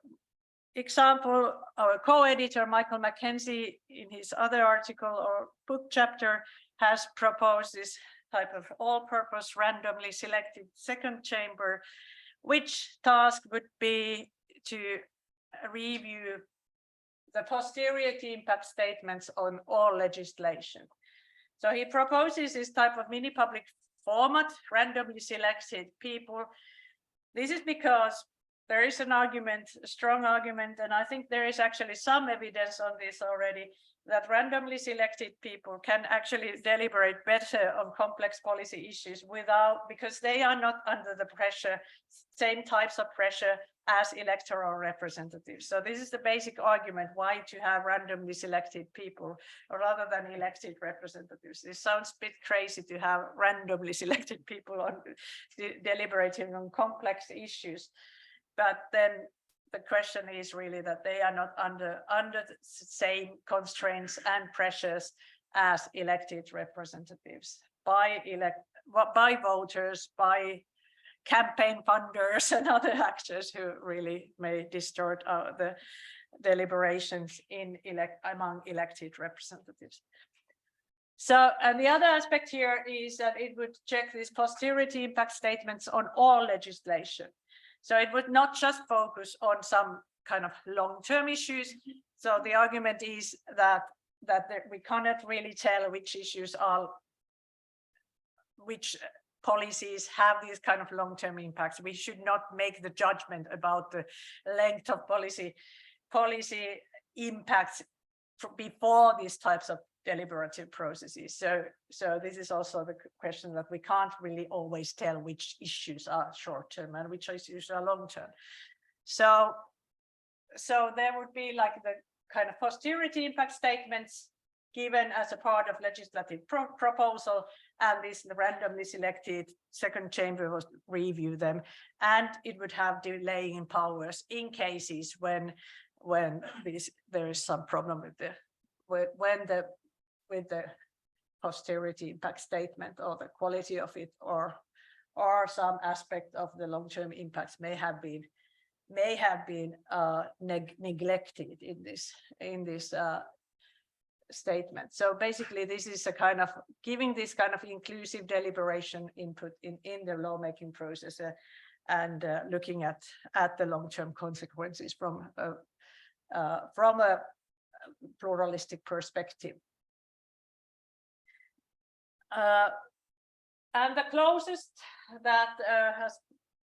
example, our co-editor Michael Mackenzie, in his other article or book chapter, has proposed this type of all-purpose randomly selected second chamber, which task would be to review the posterity impact statements on all legislation. So he proposes this type of mini public format, randomly selected people. This is because there is an argument, a strong argument, and I think there is actually some evidence on this already, that randomly selected people can actually deliberate better on complex policy issues because they are not under the pressure, same types of pressure as electoral representatives. So this is the basic argument why to have randomly selected people rather than elected representatives. It sounds a bit crazy to have randomly selected people on deliberating on complex issues, but then the question is really that they are not under the same constraints and pressures as elected representatives by voters, by campaign funders and other actors who really may distort the deliberations among elected representatives. So, and the other aspect here is that it would check these posterity impact statements on all legislation. So it would not just focus on some kind of long-term issues. So the argument is that we cannot really tell which issues which policies have these kind of long-term impacts. We should not make the judgment about the length of policy impacts before these types of deliberative processes. So this is also the question that we can't really always tell which issues are short-term and which issues are long-term. So there would be like the kind of posterity impact statements given as a part of legislative proposal, and this randomly selected second chamber will review them, and it would have delaying powers in cases when there is some problem with the posterity impact statement or the quality of it, or some aspect of the long-term impacts may have been neglected in this statement. So basically, this is a kind of giving this kind of inclusive deliberation input in the lawmaking process and looking at the long-term consequences from a pluralistic perspective. And the closest that has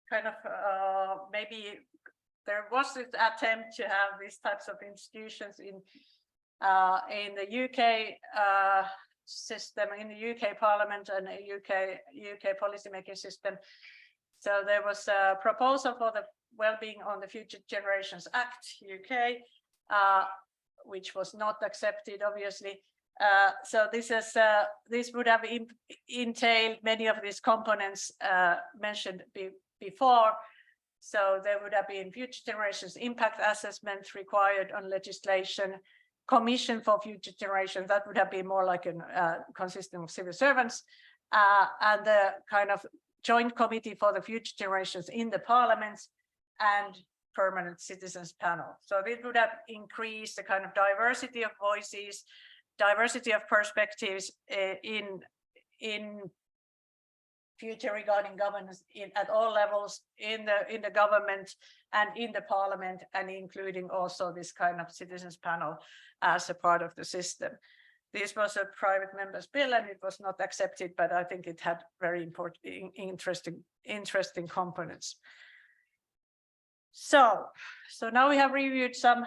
kind of maybe there was this attempt to have these types of institutions in the UK system, in the UK Parliament and the UK policymaking system. So there was a proposal for the Wellbeing on the Future Generations Act UK, which was not accepted, obviously. So this would have entailed many of these components mentioned before. So there would have been future generations impact assessment required on legislation, commission for future generations, that would have been more like consisting of civil servants, and the kind of joint committee for the future generations in the parliaments, and permanent citizens panel. So this would have increased the kind of diversity of voices, diversity of perspectives in future regarding governance at all levels in the government and in the parliament, and including also this kind of citizens panel as a part of the system. This was a private member's bill and it was not accepted, but I think it had very important, interesting components. So now we have reviewed some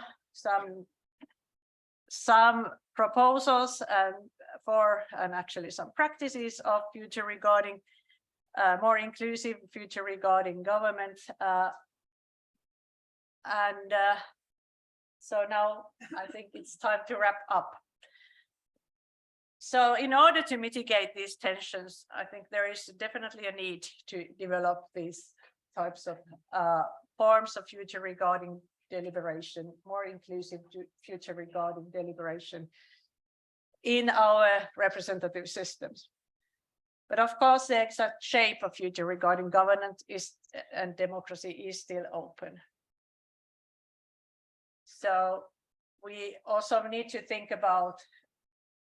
proposals and actually some practices of future regarding more inclusive future regarding government, so now I think it's time to wrap up. So in order to mitigate these tensions, I think there is definitely a need to develop these types of forms of future regarding deliberation, more inclusive future regarding deliberation in our representative systems. But of course, the exact shape of future regarding governance and democracy is still open. So we also need to think about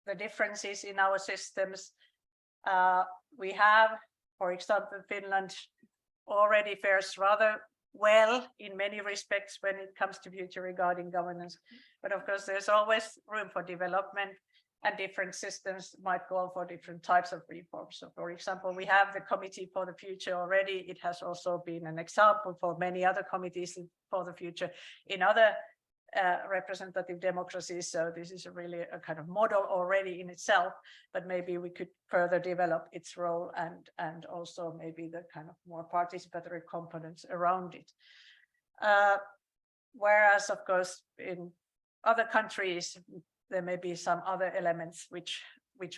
the differences in our systems. We have, for example, Finland already fares rather well in many respects when it comes to future regarding governance. But of course, there's always room for development, and different systems might call for different types of reforms. So for example, we have the Committee for the Future already. It has also been an example for many other committees for the future in other representative democracies. So this is really a kind of model already in itself, but maybe we could further develop its role and also maybe the kind of more participatory components around it. Whereas, of course, in other countries, there may be some other elements which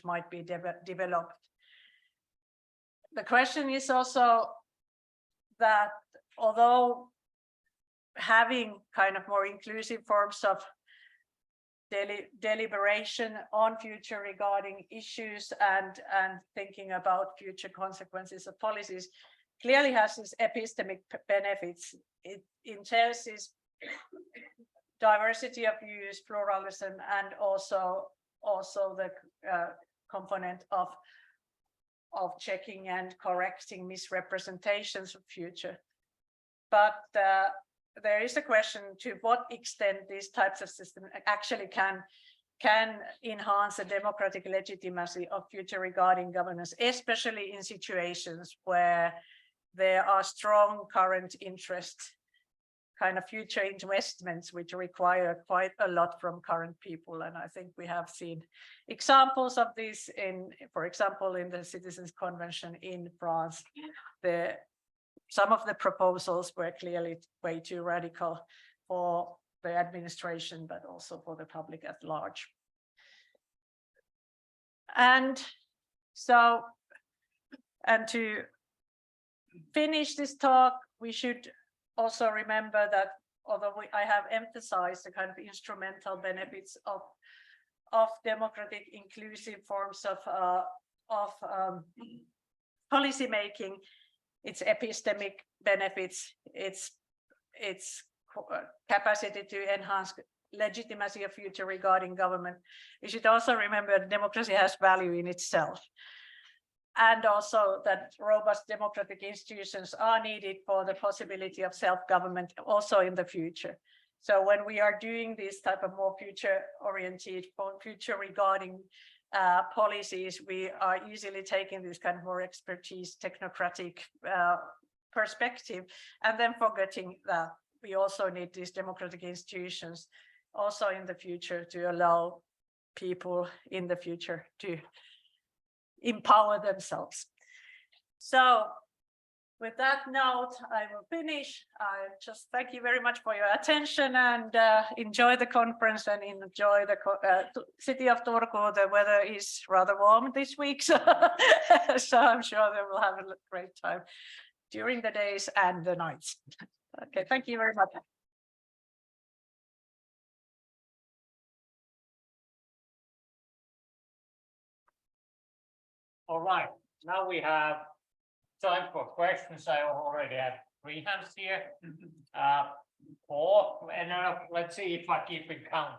might be developed. The question is also that although having kind of more inclusive forms of deliberation on future regarding issues and thinking about future consequences of policies clearly has its epistemic benefits. It entails this diversity of views, pluralism, and also the component of checking and correcting misrepresentations of future. But there is a question to what extent these types of systems actually can enhance the democratic legitimacy of future regarding governance, especially in situations where there are strong current interests, kind of future investments which require quite a lot from current people. And I think we have seen examples of this for example, in the Citizens Convention in France. Some of the proposals were clearly way too radical for the administration, but also for the public at large. And so, and to finish this talk, we should also remember that although I have emphasized the kind of instrumental benefits of democratic inclusive forms of policy making, its epistemic benefits, its capacity to enhance legitimacy of future regarding government, we should also remember that democracy has value in itself. And also that robust democratic institutions are needed for the possibility of self-government also in the future. So when we are doing this type of more future-oriented, future regarding policies, we are easily taking this kind of more expertise, technocratic perspective, and then forgetting that we also need these democratic institutions also in the future to allow people in the future to empower themselves. So with that note, I will finish. I just thank you very much for your attention and enjoy the conference and enjoy the city of Turku. The weather is rather warm this week, so, so I'm sure they will have a great time during the days and the nights. Okay, thank you very much. All right, now we have time for questions. I already have 3 hands here. 4, and let's see if I keep it count.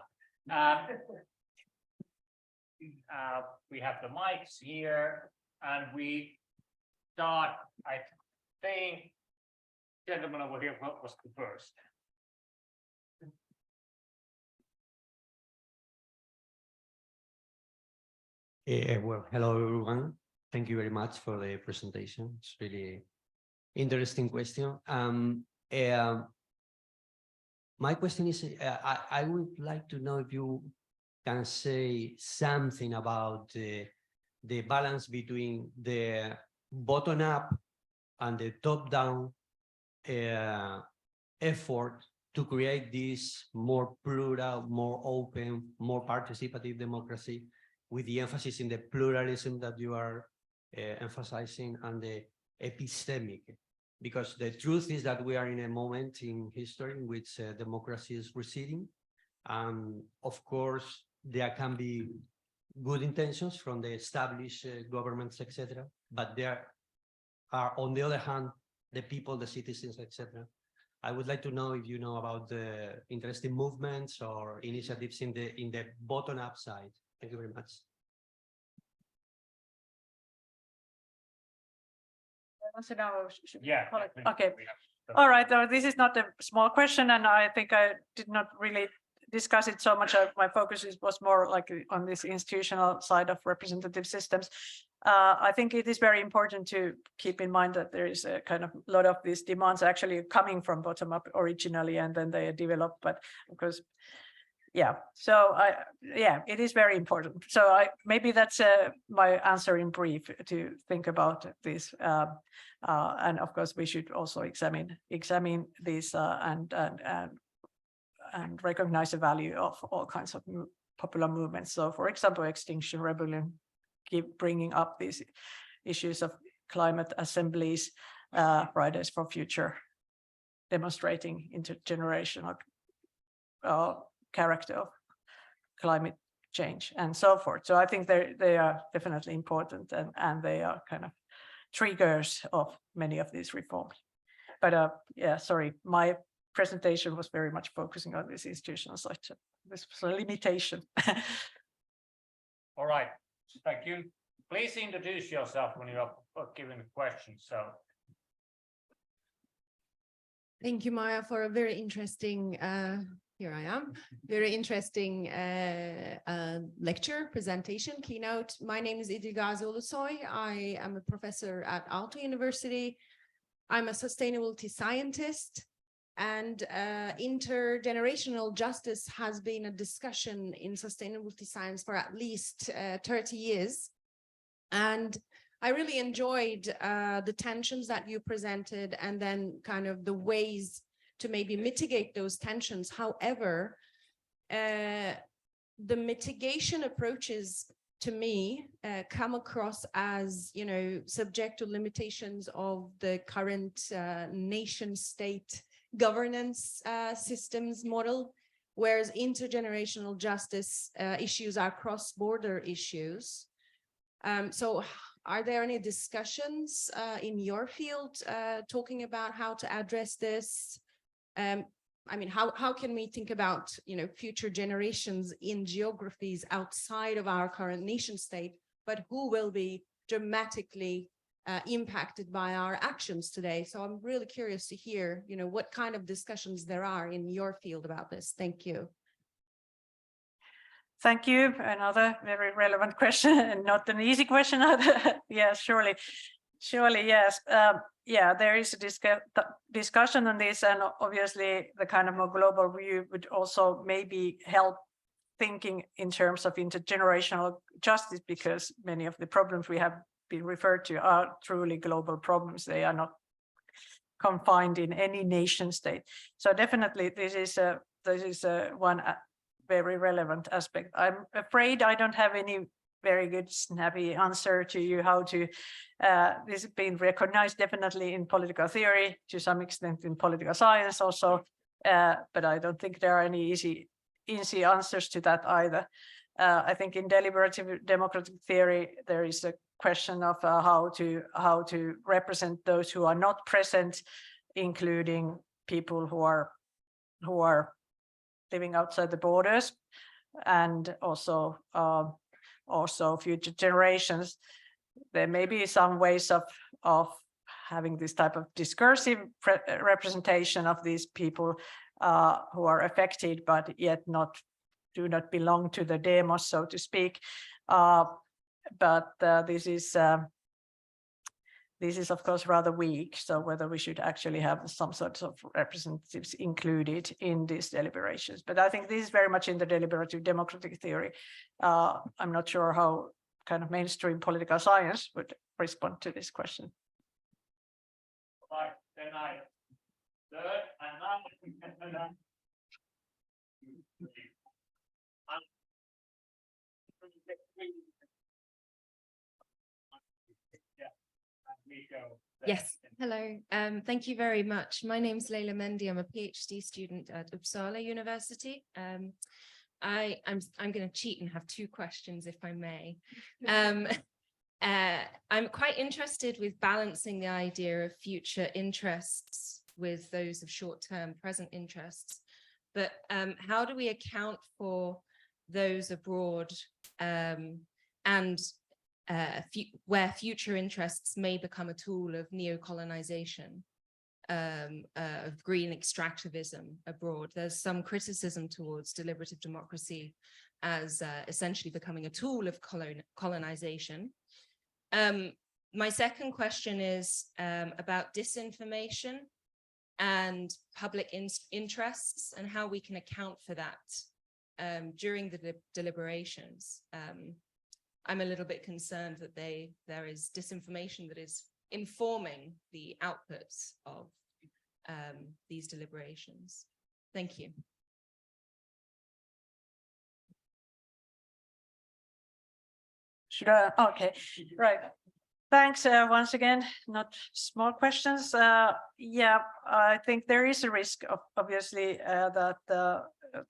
We have the mics here, and we start, I think, gentleman over here was the first. Well, hello everyone. Thank you very much for the presentation. It's really interesting question. My question is, I would like to know if you can say something about the balance between the bottom-up and the top-down effort to create this more plural, more open, more participative democracy, with the emphasis in the pluralism that you are emphasizing and the epistemic. Because the truth is that we are in a moment in history in which democracy is receding. Of course, there can be good intentions from the established governments, etc. But there are, on the other hand, the people, the citizens, etc. I would like to know if you know about the interesting movements or initiatives in the bottom-up side. Thank you very much. answer now, or should- Yeah. I think Okay. we have- All right, this is not a small question, and I think I did not really discuss it so much. My focus was more like on this institutional side of representative systems. I think it is very important to keep in mind that there is a kind of lot of these demands actually coming from bottom up originally, and then they are developed. But because, yeah, so it is very important. So maybe that's my answer in brief, to think about this. And of course, we should also examine this and recognize the value of all kinds of popular movements. So, for example, Extinction Rebellion keep bringing up these issues of climate assemblies, Fridays for Future, demonstrating intergenerational character of climate change and so forth. So I think they are definitely important, and they are kind of triggers of many of these reforms. But yeah, sorry, my presentation was very much focusing on this institutional side. So this was a limitation. All right, thank you. Please introduce yourself when you are giving a question. So. Thank you, Maija, for a very interesting, here I am, very interesting lecture, presentation, keynote. My name is Idrigazi Ulusoy. I am a professor at Aalto University. I'm a sustainability scientist, and intergenerational justice has been a discussion in sustainability science for at least 30 years. And I really enjoyed the tensions that you presented, and then kind of the ways to maybe mitigate those tensions. However, the mitigation approaches to me come across as, subject to limitations of the current nation state governance systems model, whereas intergenerational justice issues are cross-border issues. So are there any discussions in your field talking about how to address this? I mean, how can we think about, future generations in geographies outside of our current nation state, but who will be dramatically impacted by our actions today? So I'm really curious to hear, what kind of discussions there are in your field about this. Thank you. Thank you. Another very relevant question, and not an easy question either. Yeah, surely, yes. Yeah, there is a discussion on this, and obviously the kind of more global view would also maybe help thinking in terms of intergenerational justice, because many of the problems we have been referred to are truly global problems. They are not confined in any nation state. So definitely this is one very relevant aspect. I'm afraid I don't have any very good snappy answer to you how to this has been recognized definitely in political theory, to some extent in political science also, but I don't think there are any easy answers to that either. I think in deliberative democratic theory there is a question of how to represent those who are not present, including people who are living outside the borders, and also future generations. There may be some ways of having this type of discursive representation of these people who are affected, but yet do not belong to the demos, so to speak. But this is of course rather weak. So whether we should actually have some sorts of representatives included in these deliberations. But I think this is very much in the deliberative democratic theory. I'm not sure how kind of mainstream political science would respond to this question. Right, then I third and now. Yes, hello. Thank you very much. My name's Leila Mendy. I'm a PhD student at Uppsala University. I'm going to cheat and have two questions, if I may. I'm quite interested with balancing the idea of future interests with those of short-term present interests. But how do we account for those abroad and where future interests may become a tool of neo-colonization, of green extractivism abroad. There's some criticism towards deliberative democracy as essentially becoming a tool of colonization. My second question is about disinformation and public interests and how we can account for that during the deliberations. I'm a little bit concerned that there is disinformation that is informing the outputs of these deliberations. Thank you. Should I? Okay, right. Thanks once again. Not small questions. Yeah, I think there is a risk of obviously that the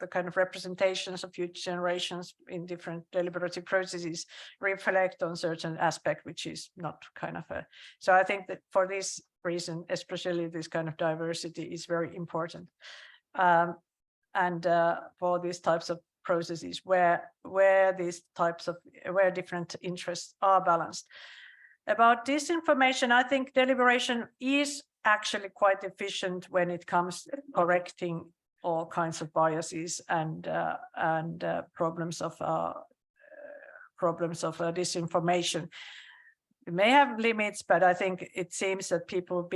kind of representations of future generations in different deliberative processes reflect on certain aspect, which is not kind of a. So I think that for this reason, especially this kind of diversity is very important, and for these types of processes where different interests are balanced. About disinformation, I think deliberation is actually quite efficient when it comes to correcting all kinds of biases and problems of disinformation. It may have limits, but I think it seems that people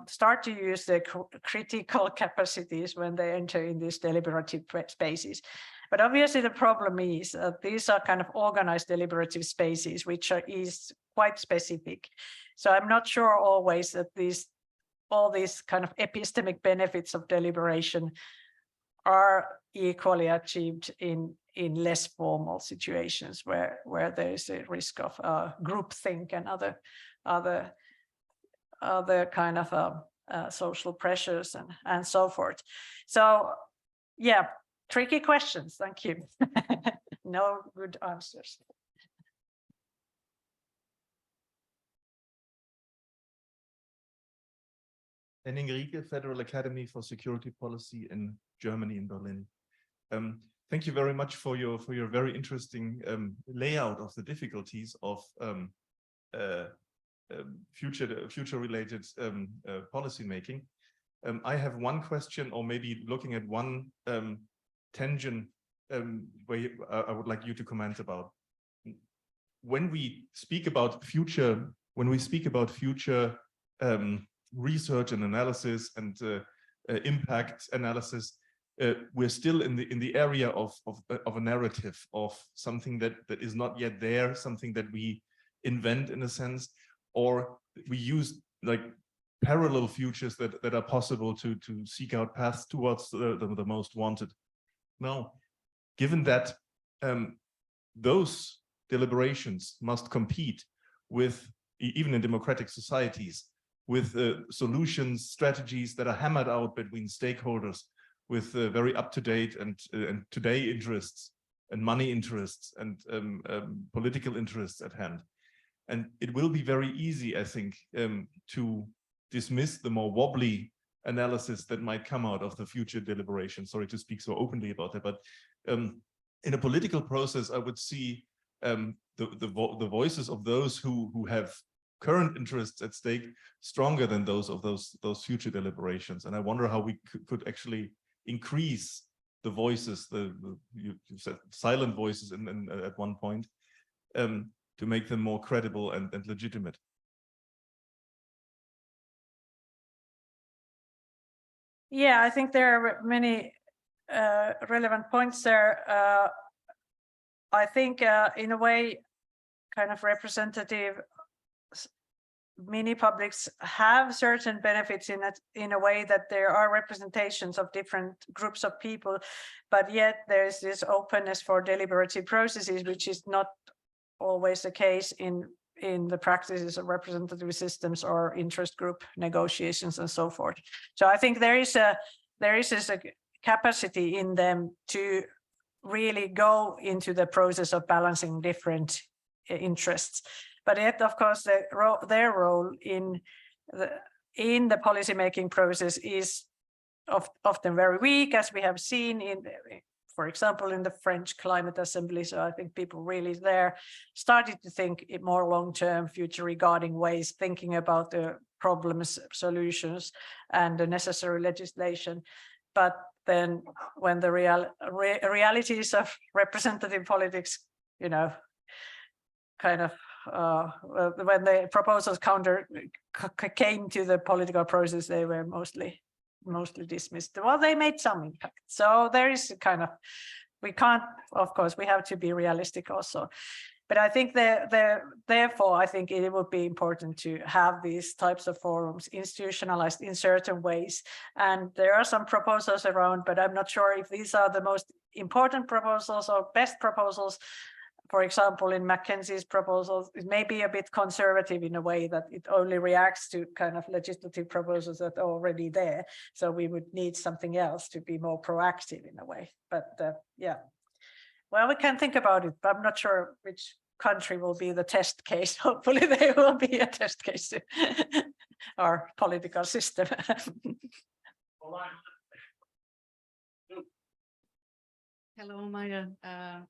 start to use their critical capacities when they enter in these deliberative spaces. But obviously the problem is that these are kind of organized deliberative spaces, which is quite specific. So I'm not sure always that all these kind of epistemic benefits of deliberation are equally achieved in less formal situations where there is a risk of groupthink and other kind of social pressures and so forth. So yeah, tricky questions. Thank you. No good answers. Henning Rieke, Federal Academy for Security Policy in Germany, in Berlin. Thank you very much for your very interesting layout of the difficulties of future-related policy making. I have one question, or maybe looking at one tangent where I would like you to comment about. When we speak about future, research and analysis and impact analysis, we're still in the area of a narrative, of something that is not yet there, something that we invent in a sense, or we use like parallel futures that are possible to seek out paths towards the most wanted. Now, given that those deliberations must compete with, even in democratic societies, with solutions, strategies that are hammered out between stakeholders with very up-to-date and today interests and money interests and political interests at hand. And it will be very easy, I think, to dismiss the more wobbly analysis that might come out of the future deliberation. Sorry to speak so openly about that, but in a political process, I would see the voices of those who have current interests at stake stronger than those of those future deliberations. And I wonder how we could actually increase the voices, you said silent voices at one point, to make them more credible and legitimate. Yeah, I think there are many relevant points there. I think in a way, kind of representative mini publics have certain benefits in a way that there are representations of different groups of people, but yet there is this openness for deliberative processes, which is not always the case in the practices of representative systems or interest group negotiations and so forth. So I think there is a capacity in them to really go into the process of balancing different interests. But yet, of course, their role in the policymaking process is often very weak, as we have seen for example, in the French Climate Assembly. So I think people really there started to think more long-term future regarding ways, thinking about the problems, solutions, and the necessary legislation. But then when the realities of representative politics, you know, kind of when the proposals came to the political process, they were mostly dismissed. Well, they made some impact. So there is a kind of, we can't, of course, we have to be realistic also. But I think therefore, I think it would be important to have these types of forums institutionalized in certain ways. And there are some proposals around, but I'm not sure if these are the most important proposals or best proposals. For example, in Mackenzie's proposals, it may be a bit conservative in a way that it only reacts to kind of legislative proposals that are already there. So we would need something else to be more proactive in a way. But yeah, well, we can think about it, but I'm not sure which country will be the test case. Hopefully they will be a test case to our political system. Hello, Maija.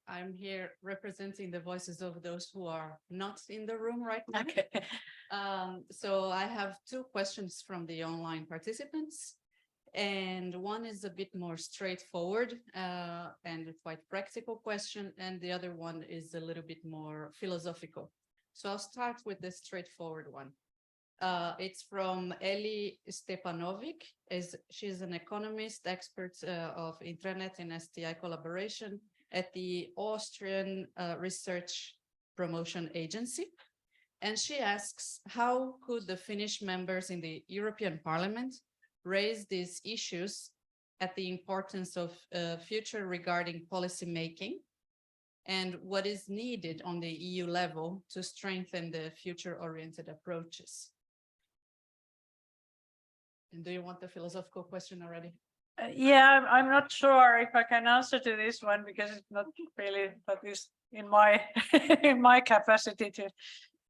I'm here representing the voices of those who are not in the room right now. Okay. So I have two questions from the online participants. And one is a bit more straightforward and quite practical question. And the other one is a little bit more philosophical. So I'll start with the straightforward one. It's from Eli Stepanovic. She's an economist, expert of intranet and STI collaboration at the Austrian Research Promotion Agency. And she asks, how could the Finnish members in the European Parliament raise these issues at the importance of future regarding policy making and what is needed on the EU level to strengthen the future-oriented approaches? And do you want the philosophical question already? Yeah, I'm not sure if I can answer to this one because it's not really, but it's in my in my capacity to.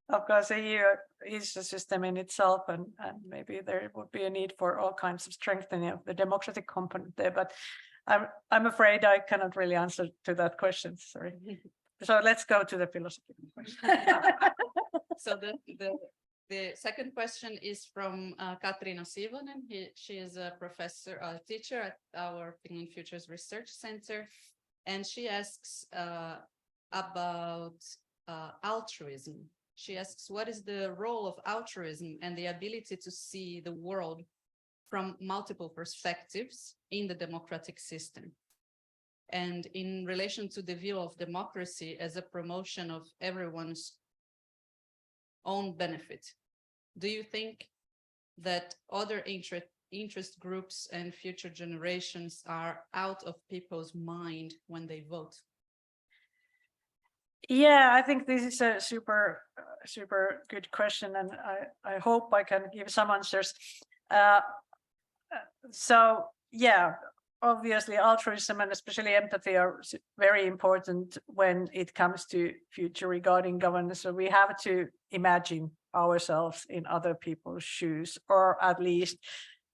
Of course, the EU is a system in itself, and maybe there would be a need for all kinds of strengthening of the democratic component there. But I'm afraid I cannot really answer to that question. Sorry. So let's go to the philosophical question. So the second question is from Katriina Siivonen. She is a teacher at our Finland Futures Research Center, and she asks about altruism. She asks, what is the role of altruism and the ability to see the world from multiple perspectives in the democratic system? And in relation to the view of democracy as a promotion of everyone's own benefit, do you think that other interest groups and future generations are out of people's mind when they vote? Yeah, I think this is a super good question, and I hope I can give some answers. So yeah, obviously altruism and especially empathy are very important when it comes to future regarding governance. So we have to imagine ourselves in other people's shoes, or at least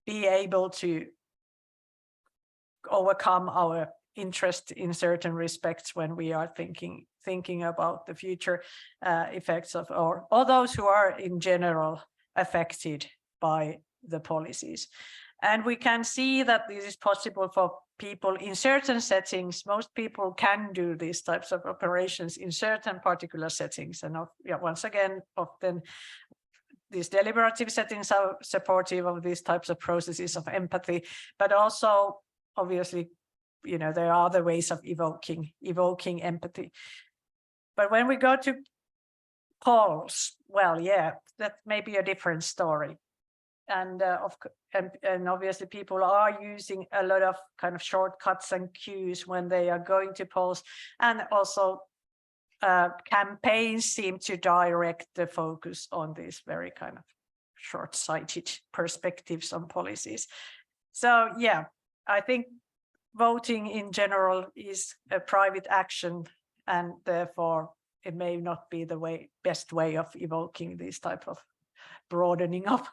be able to overcome our interest in certain respects when we are thinking about the future effects of or those who are in general affected by the policies. And we can see that this is possible for people in certain settings. Most people can do these types of operations in certain particular settings. And once again, often these deliberative settings are supportive of these types of processes of empathy, but also obviously, you know, there are other ways of evoking empathy. But when we go to polls, well, yeah, that may be a different story. And obviously people are using a lot of kind of shortcuts and cues when they are going to polls, and also campaigns seem to direct the focus on these very kind of short-sighted perspectives on policies. So yeah, I think voting in general is a private action, and therefore it may not be the best way of evoking these type of broadening up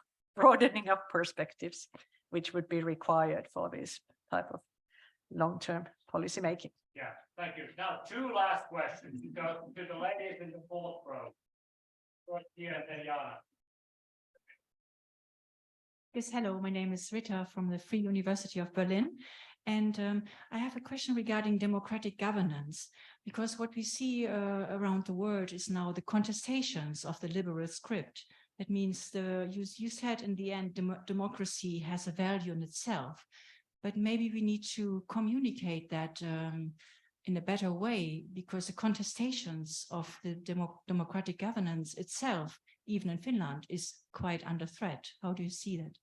perspectives, which would be required for this type of long-term policy making. Yeah, thank you. Now, two last questions. Go to the ladies in the fourth row. First here and then Jana. Yes, hello, my name is Rita from the Free University of Berlin. And I have a question regarding democratic governance, because what we see around the world is now the contestations of the liberal script. That means you said in the end, democracy has a value in itself, but maybe we need to communicate that in a better way, because the contestations of the democratic governance itself, even in Finland, is quite under threat. How do you see that?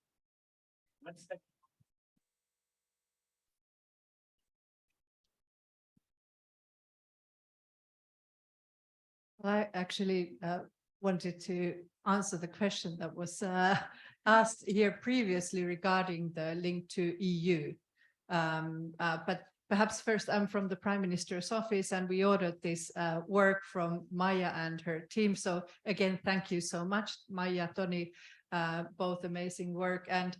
I actually wanted to answer the question that was asked here previously regarding the link to EU. But perhaps first, I'm from the Prime Minister's office, and we ordered this work from Maija and her team. So again, thank you so much, Maija, Toni, both amazing work. And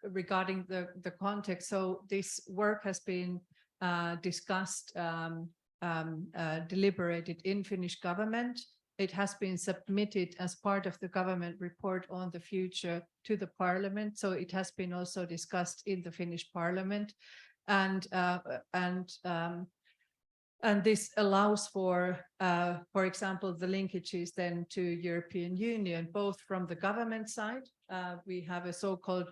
regarding the context, so this work has been discussed, deliberated in Finnish government. It has been submitted as part of the government report on the future to the parliament. So it has been also discussed in the Finnish parliament. And this allows for example, the linkages then to European Union, both from the government side. We have a so-called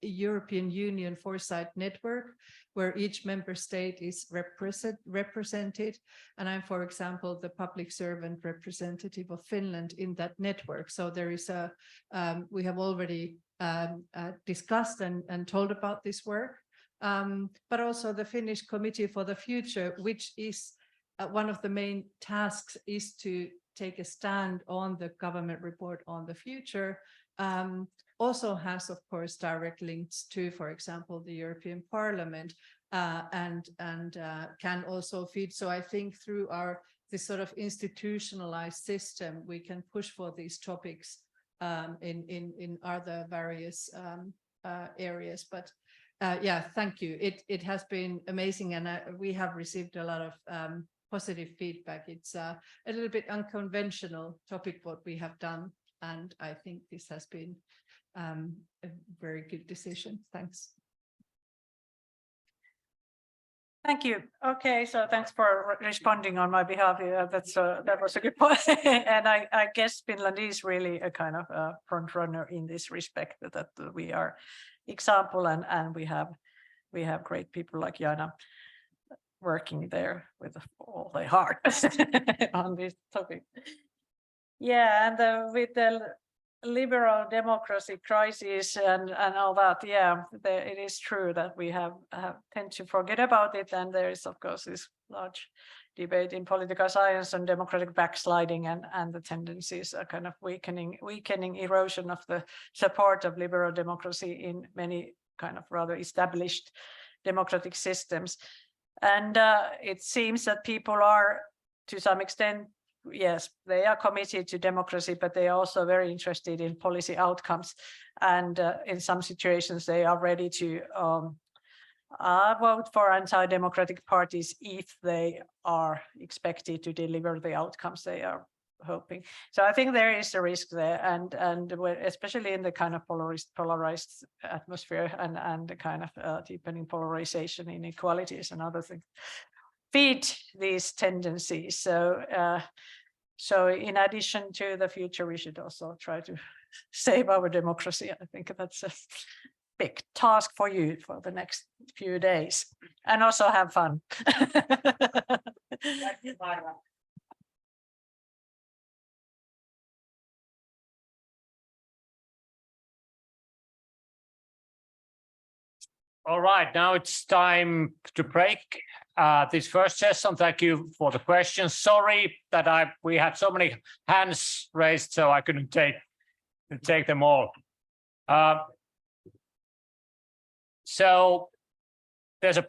European Union Foresight Network, where each member state is represented. And I'm, for example, the public servant representative of Finland in that network. So there is we have already discussed and told about this work. But also the Finnish Committee for the Future, which is one of the main tasks, is to take a stand on the government report on the future. Also has, of course, direct links to, for example, the European Parliament, and can also feed. So I think through this sort of institutionalized system, we can push for these topics in other various areas. But yeah, thank you. It has been amazing, and we have received a lot of positive feedback. It's a little bit unconventional topic what we have done, and I think this has been a very good decision. Thanks. Thank you. Okay, so thanks for responding on my behalf. Yeah, that was a good point. And I guess Finland is really a kind of front runner in this respect, that we are example, and we have great people like Jana working there with all their heart on this topic. Yeah, and with the liberal democracy crisis and all that, yeah, it is true that we have tend to forget about it, and there is, of course, this large debate in political science on democratic backsliding and the tendencies are kind of weakening erosion of the support of liberal democracy in many kind of rather established democratic systems. And it seems that people are, to some extent, yes, they are committed to democracy, but they are also very interested in policy outcomes. And in some situations, they are ready to vote for anti-democratic parties if they are expected to deliver the outcomes they are hoping. So I think there is a risk there, and especially in the kind of polarized atmosphere and the kind of deepening polarization, inequalities and other things feed these tendencies. So in addition to the future, we should also try to save our democracy. I think that's a big task for you for the next few days, and also have fun. All right, now it's time to break this first session. Thank you for the questions. Sorry that we had so many hands raised, so I couldn't take them all. So there's a